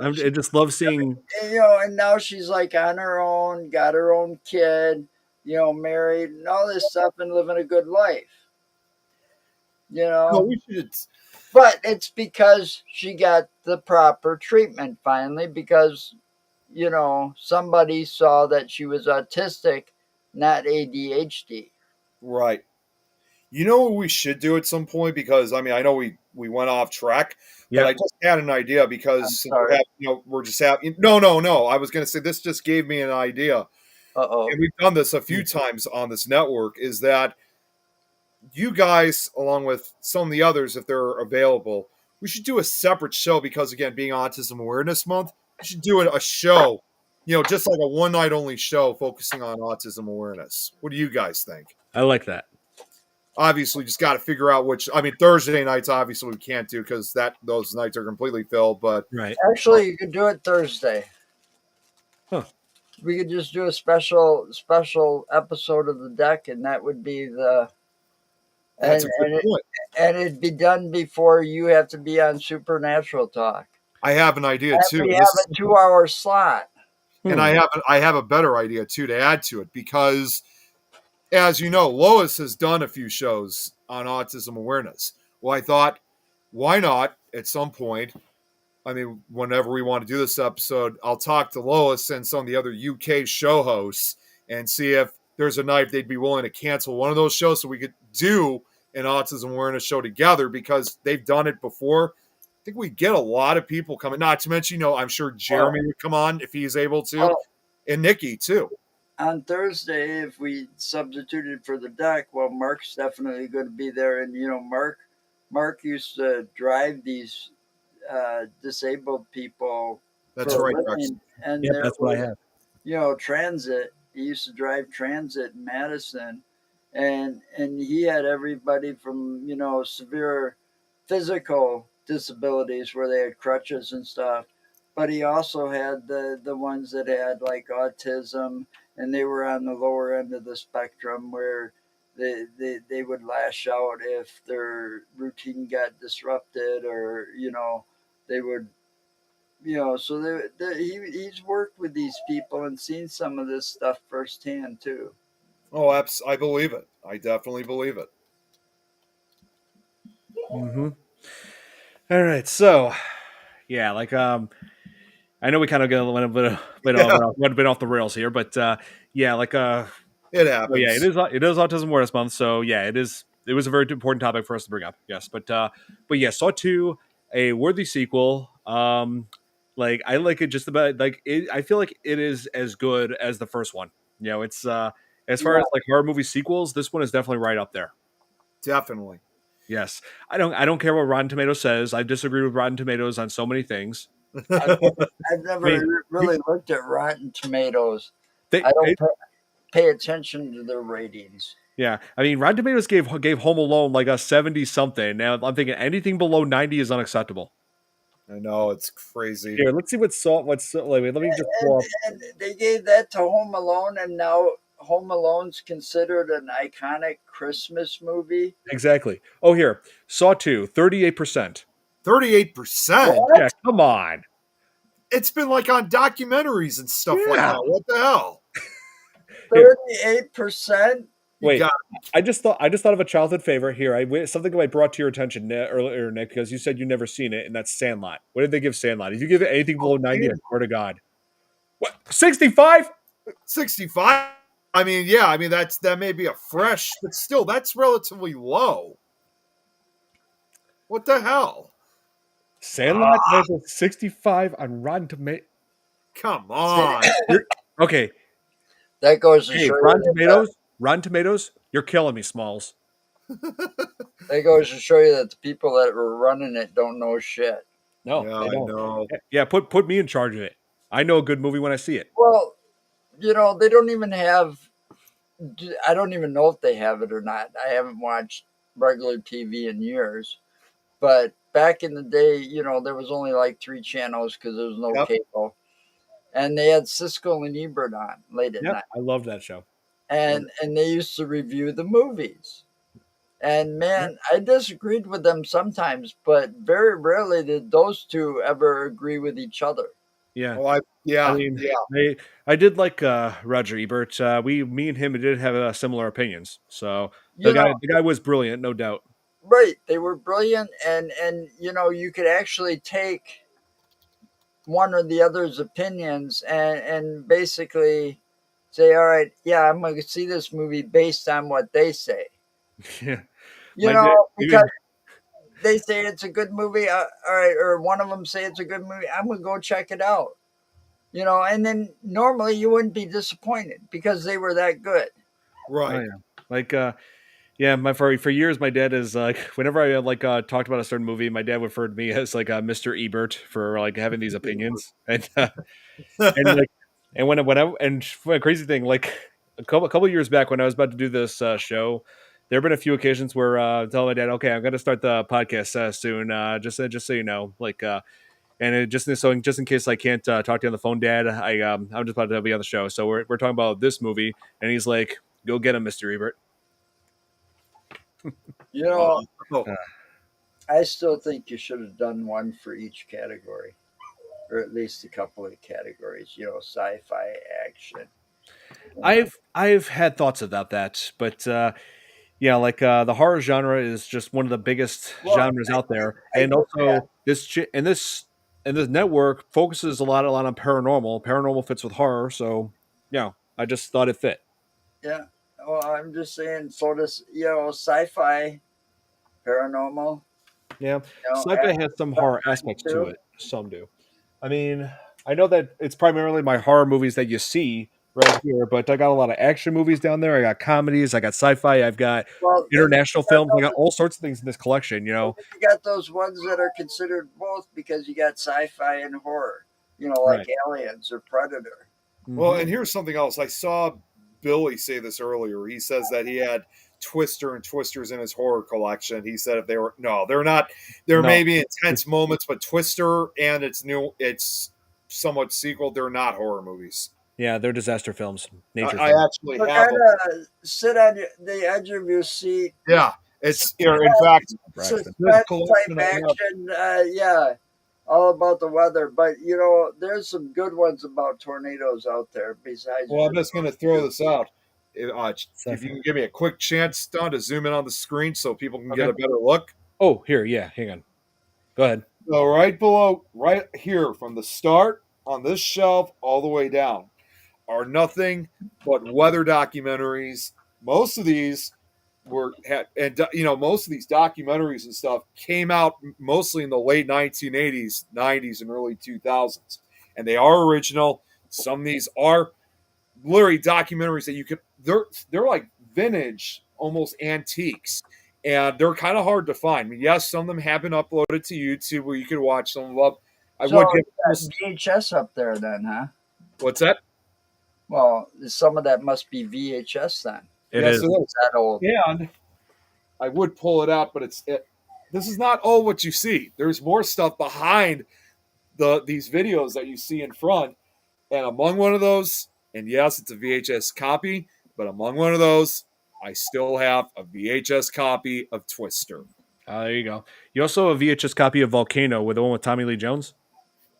love seeing, and now she's like on her own, got her own kid, married and all this stuff and living a good life. No, we should. But it's because she got the proper treatment finally, because somebody saw that she was autistic, not ADHD. Right. You know what we should do at some point? Because I mean, I know we went off track, but I just had an idea because we're just having. No. I was going to say this just gave me an idea. And we've done this a few times on this network. Is that you guys, along with some of the others, if they're available, we should do a separate show because again, being Autism Awareness Month, we should do a show. Just like a one night only show focusing on autism awareness. What do you guys think? I like that. Obviously, just got to figure out which. I mean, Thursday nights obviously we can't do because those nights are completely filled. But actually, you could do it Thursday. Huh? We could just do a special episode of the deck, and that would be the. That's a good point. And it'd be done before you have to be on Supernatural Talk. I have an idea too. We have a 2-hour slot, and I have a better idea too to add to it because. As you know, Lois has done a few shows on autism awareness. Well, I thought, why not at some point? I mean, whenever we want to do this episode, I'll talk to Lois and some of the other UK show hosts and see if there's a night they'd be willing to cancel one of those shows so we could do an autism awareness show together because they've done it before. I think we get a lot of people coming. Not to mention, I'm sure Jeremy would come on if he's able to, and Nikki too. On Thursday, if we substituted for the deck, well, Mark's definitely going to be there. And, Mark used to drive these disabled people. That's right. And that's what I have. Transit. He used to drive transit in Madison. And he had everybody from, severe physical disabilities where they had crutches and stuff, but he also had the ones that had like autism, and they were on the lower end of the spectrum where they would lash out if their routine got disrupted, or they would, so he's worked with these people and seen some of this stuff firsthand too. Oh, I believe it. I definitely believe it. Mm-hmm. All right, so yeah, like I know we kind of went a bit off the rails here, but yeah, like it happens. Well, yeah, it is Autism Awareness Month, so yeah, it was a very important topic for us to bring up. Yes, but yeah, Saw 2, a worthy sequel. Like I like it just about like it, I feel like it is as good as the first one. It's as far as like horror movie sequels, this one is definitely right up there. Definitely. Yes, I don't care what Rotten Tomatoes says. I disagree with Rotten Tomatoes on so many things. I've never really looked at Rotten Tomatoes. I don't pay attention to their ratings. Yeah, I mean, Rotten Tomatoes gave Home Alone like a 70 something. Now I'm thinking anything below 90 is unacceptable. I know, it's crazy. Here, let's see what's let me just pull up. And they gave that to Home Alone, and now Home Alone's considered an iconic Christmas movie. Exactly. Oh, here, Saw 2, 38%. 38%? Yeah, come on. It's been like on documentaries and stuff like that. What the hell? 38%? Wait, I just thought of a childhood favorite here. Something I brought to your attention earlier, Nick, because you said you never seen it, and that's Sandlot. What did they give Sandlot? If you give it anything below 90, I swear to God. What? 65? 65? I mean, yeah, I mean that may be a fresh, but still, that's relatively low. What the hell? Sandlot has a 65 on Rotten Tomatoes. Come on. Okay. That goes to show Rotten Tomatoes, you're killing me, Smalls. That goes to show you that the people that were running it don't know shit. No, yeah, they don't. I know. Yeah, put me in charge of it. I know a good movie when I see it. Well, they don't even have. I don't even know if they have it or not. I haven't watched regular TV in years. But back in the day, there was only like 3 channels because there was no cable. And they had Siskel and Ebert on late at night. I loved that show. And they used to review the movies. And man, I disagreed with them sometimes, but very rarely did those two ever agree with each other. Yeah. Well, I did like Roger Ebert. Me and him did have similar opinions. So the guy was brilliant, no doubt. Right. They were brilliant, and you could actually take one or the other's opinions and basically say, all right, yeah, I'm going to see this movie based on what they say. Yeah. Because they say it's a good movie, all right, or one of them say it's a good movie, I'm going to go check it out. And then normally you wouldn't be disappointed because they were that good. Right. Oh, yeah. For years, my dad is like, whenever I talked about a certain movie, my dad referred to me as like Mr. Ebert for like having these opinions, and when a crazy thing, like a couple years back when I was about to do this show, there have been a few occasions where I tell my dad, okay, I'm going to start the podcast soon, just so you know, and just in case I can't talk to you on the phone, Dad, I'm just about to be on the show, so we're talking about this movie, and he's like, go get him, Mr. Ebert. I still think you should have done one for each category, or at least a couple of categories. Sci-fi, action. I've had thoughts about that, but the horror genre is just one of the biggest genres out there, and also this network focuses a lot on paranormal. Paranormal fits with horror, so I just thought it fit. Yeah. Well, I'm just saying, so does sci-fi, paranormal. Yeah, sci-fi has some horror aspects to it. Some do. I mean, I know that it's primarily my horror movies that you see right here, but I got a lot of action movies down there. I got comedies, I got sci-fi, I've got international films. I got all sorts of things in this collection. You got those ones that are considered both because you got sci-fi and horror. Like Aliens or Predator. Well, and here's something else. I saw Billy say this earlier. He says that he had Twister and Twisters in his horror collection. He said if they're not. There may be intense moments, but Twister and its somewhat sequel. They're not horror movies. Yeah, they're disaster films. Nature I films. actually So have kind them. of sit on the edge of your seat. Yeah, it's in fact Braxton. Suspense collection type I have. action. Yeah, all about the weather. But there's some good ones about tornadoes out there. Besides, Well, I'm just going to throw this out. If you Second. can give me a quick chance, Don, to zoom in on the screen so people can get Okay. a better look. Oh, here. Yeah, hang on. Go ahead. So right below, right here, from the start on this shelf all the way down, are nothing but weather documentaries. Most of these most of these documentaries and stuff came out mostly in the late 1980s, 90s, and early 2000s, and they are original. Some of these are literally documentaries that you can. They're like vintage, almost antiques, and they're kind of hard to find. I mean, yes, some of them have been uploaded to YouTube where you can watch some of them. I so would give VHS up there then, huh? what's that? Well, some of that must be VHS then. It is. That old. And I would pull it out, but this is not all what you see. There's more stuff behind these videos that you see in front. And among one of those, and yes, it's a VHS copy, but among one of those, I still have a VHS copy of Twister. There you go. You also have a VHS copy of Volcano with the one with Tommy Lee Jones.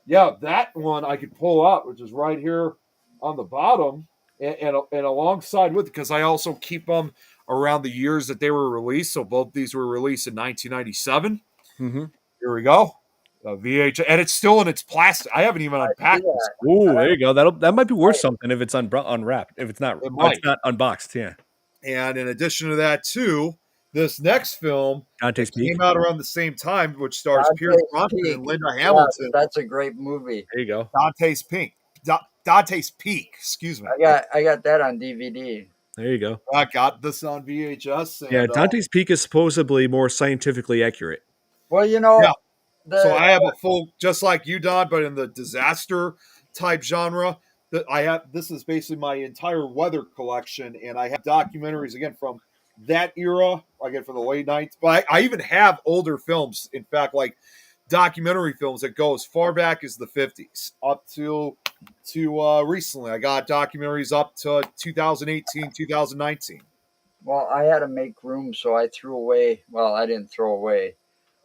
Yeah, that one I could pull out, which is right here on the bottom, and alongside with it, because I also keep them around the years that they were released. So both these were released in 1997. Mm-hmm. Here we go. VHS, and it's still in its plastic. I haven't even unpacked this. Ooh, there you go. That might be worth something if it's unwrapped. If it's not, it's not unboxed. Yeah. And in addition to that, too, this next film came out around the same time, which stars Pierce Brosnan and Linda Hamilton. Yeah, that's a great movie. There you go. Dante's Peak. Excuse me. I got that on DVD. There you go. I got this on VHS. And, yeah, Dante's Peak is supposedly more scientifically accurate. Well, so I have a full, just like you, Don, but in the disaster type genre. This is basically my entire weather collection, and I have documentaries again from that era, again from the late 90s. But I even have older films, in fact, like documentary films that go as far back as the 50s up to recently. I got documentaries up to 2018, 2019. Well, I had to make room, so I threw away. Well, I didn't throw away.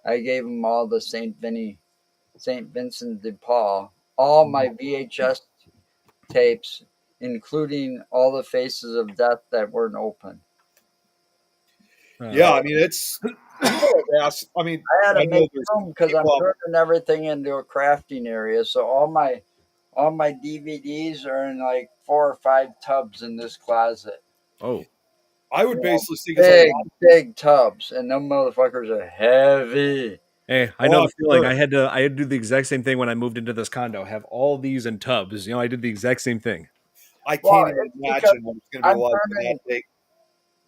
I gave them all the St. Vincent de Paul, all my VHS tapes, including all the Faces of Death that weren't open. Yeah, I mean it's. I mean, I had to make room because I'm turning everything into a crafting area. So all my DVDs are in like 4 or 5 tubs in this closet. Oh. I would basically see big tubs, and them motherfuckers are heavy. Hey, I know the feeling. I had to do the exact same thing when I moved into this condo. Have all these in tubs. I did the exact same thing. I can't even imagine what it's going to be like for that day.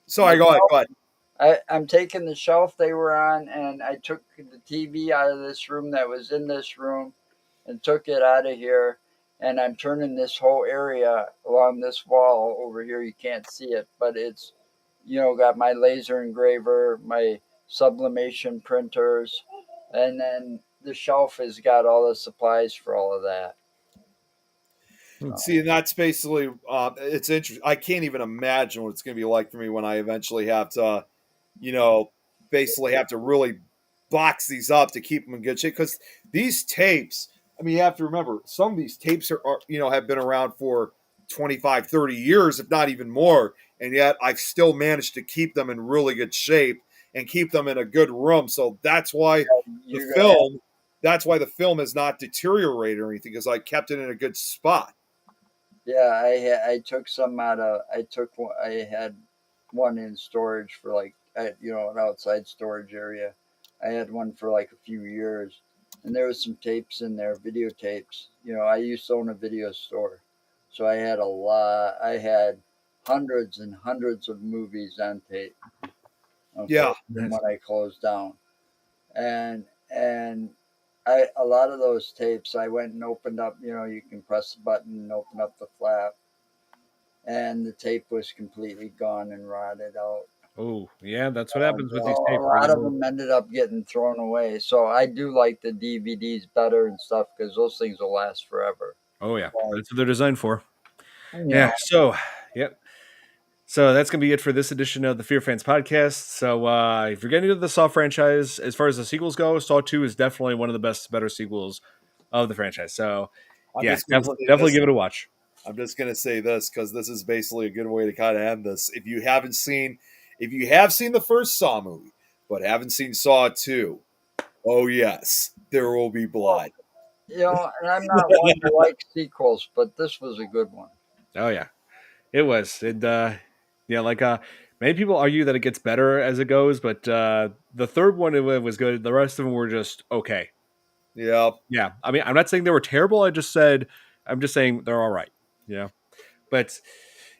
Sorry, go ahead. I'm taking the shelf they were on, and I took the TV out of this room that was in this room, and took it out of here. And I'm turning this whole area along this wall over here. You can't see it, but it's got my laser engraver, my sublimation printers, and then the shelf has got all the supplies for all of that. See, and that's basically it's interesting. I can't even imagine what it's going to be like for me when I eventually have to, basically have to really box these up to keep them in good shape. Because these tapes, I mean, you have to remember, some of these tapes are have been around for 25, 30 years, if not even more. And yet I've still managed to keep them in really good shape and keep them in a good room. So that's why that's why the film is not deteriorated or anything, because I kept it in a good spot. Yeah, I took some out of, I had one in storage for like, an outside storage area. I had one for like a few years, and there was some tapes in there, videotapes. I used to own a video store. So I had a lot. I had hundreds and hundreds of movies on tape. When I closed down, and a lot of those tapes, I went and opened up. You can press the button and open up the flap, and the tape was completely gone and rotted out. Oh, yeah, that's what happens with these A tapes. lot of them ended up getting thrown away. So I do like the DVDs better and stuff because those things will last forever. Oh, yeah, that's what they're designed for. You Yeah, know, so, yep. So that's going to be it for this edition of the FearFans Podcast. So if you're getting into the Saw franchise, as far as the sequels go, Saw 2 is definitely one of the better sequels of the franchise. So, yeah, definitely give it a watch. I'm just going to say this because this is basically a good way to kind of end this. If you have seen the first Saw movie, but haven't seen Saw 2, oh yes, there will be blood. and I'm not one to like sequels, but this was a good one. Oh, yeah, it was. Many people argue that it gets better as it goes, but the third one it was good. The rest of them were just okay. Yeah. Yeah. I mean, I'm not saying they were terrible. I'm just saying they're all right. Yeah. But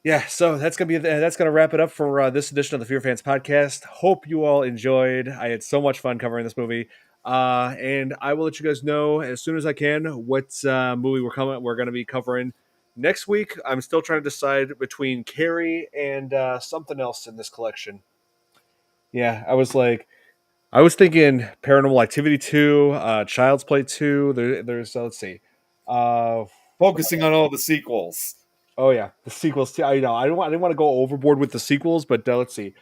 yeah, so that's gonna wrap it up for this edition of the FearFans Podcast. Hope you all enjoyed. I had so much fun covering this movie, and I will let you guys know as soon as I can what movie we're going to be covering next week. I'm still trying to decide between Carrie and something else in this collection. Yeah, I was thinking Paranormal Activity 2, Child's Play 2. There's let's see. Focusing on all the sequels. Oh yeah, the sequels too. I know. I didn't want to go overboard with the sequels, but let's see.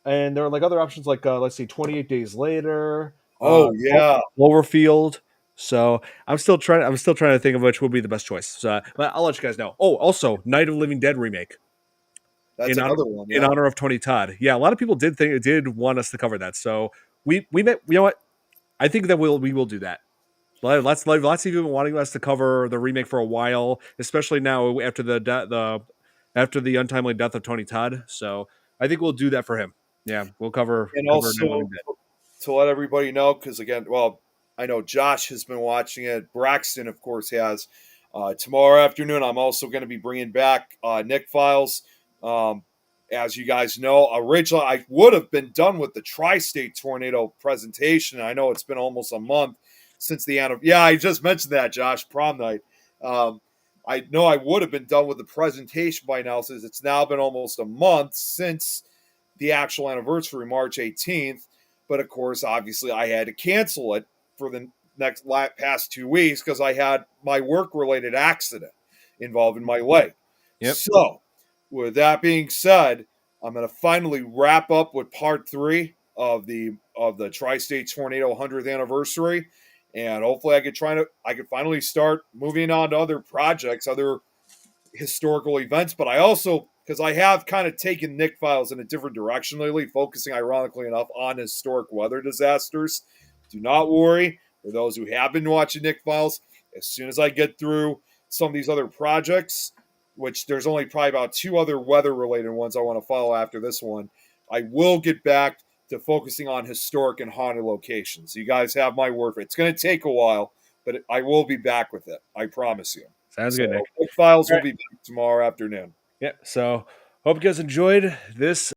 And there are other options let's see, 28 Days Later. Oh yeah, Cloverfield. So I'm still trying to think of which would be the best choice. So but I'll let you guys know. Oh, also Night of the Living Dead remake. That's another one. Yeah. In honor of Tony Todd. Yeah, a lot of people did want us to cover that. So we met. You know what? I think that we will do that. Lots of people have been wanting us to cover the remake for a while, especially now after the untimely death of Tony Todd. So I think we'll do that for him. Yeah, we'll cover. And also to let everybody know, because again, well, I know Josh has been watching it. Braxton, of course, has. Tomorrow afternoon, I'm also going to be bringing back Nick Files. As you guys know, originally I would have been done with the Tri-State Tornado presentation. I know it's been almost a month since the end of. Yeah, I just mentioned that, Josh, prom night. I know I would have been done with the presentation by now, since it's now been almost a month since the actual anniversary, March 18th. But of course, obviously, I had to cancel it for the past 2 weeks because I had my work-related accident involving my leg. Yep. So, with that being said, I'm going to finally wrap up with part 3 of the Tri-State Tornado 100th anniversary, and hopefully, I could finally start moving on to other projects, other historical events. But I also, because I have kind of taken Nick Files in a different direction lately, focusing, ironically enough, on historic weather disasters. Do not worry, for those who have been watching Nick Files, as soon as I get through some of these other projects, which there's only probably about 2 other weather-related ones I want to follow after this one, I will get back to focusing on historic and haunted locations. You guys have my word for it. It's going to take a while, but I will be back with it. I promise you. Sounds good, Nick. Nick Files will be back tomorrow afternoon. Yeah, so hope you guys enjoyed this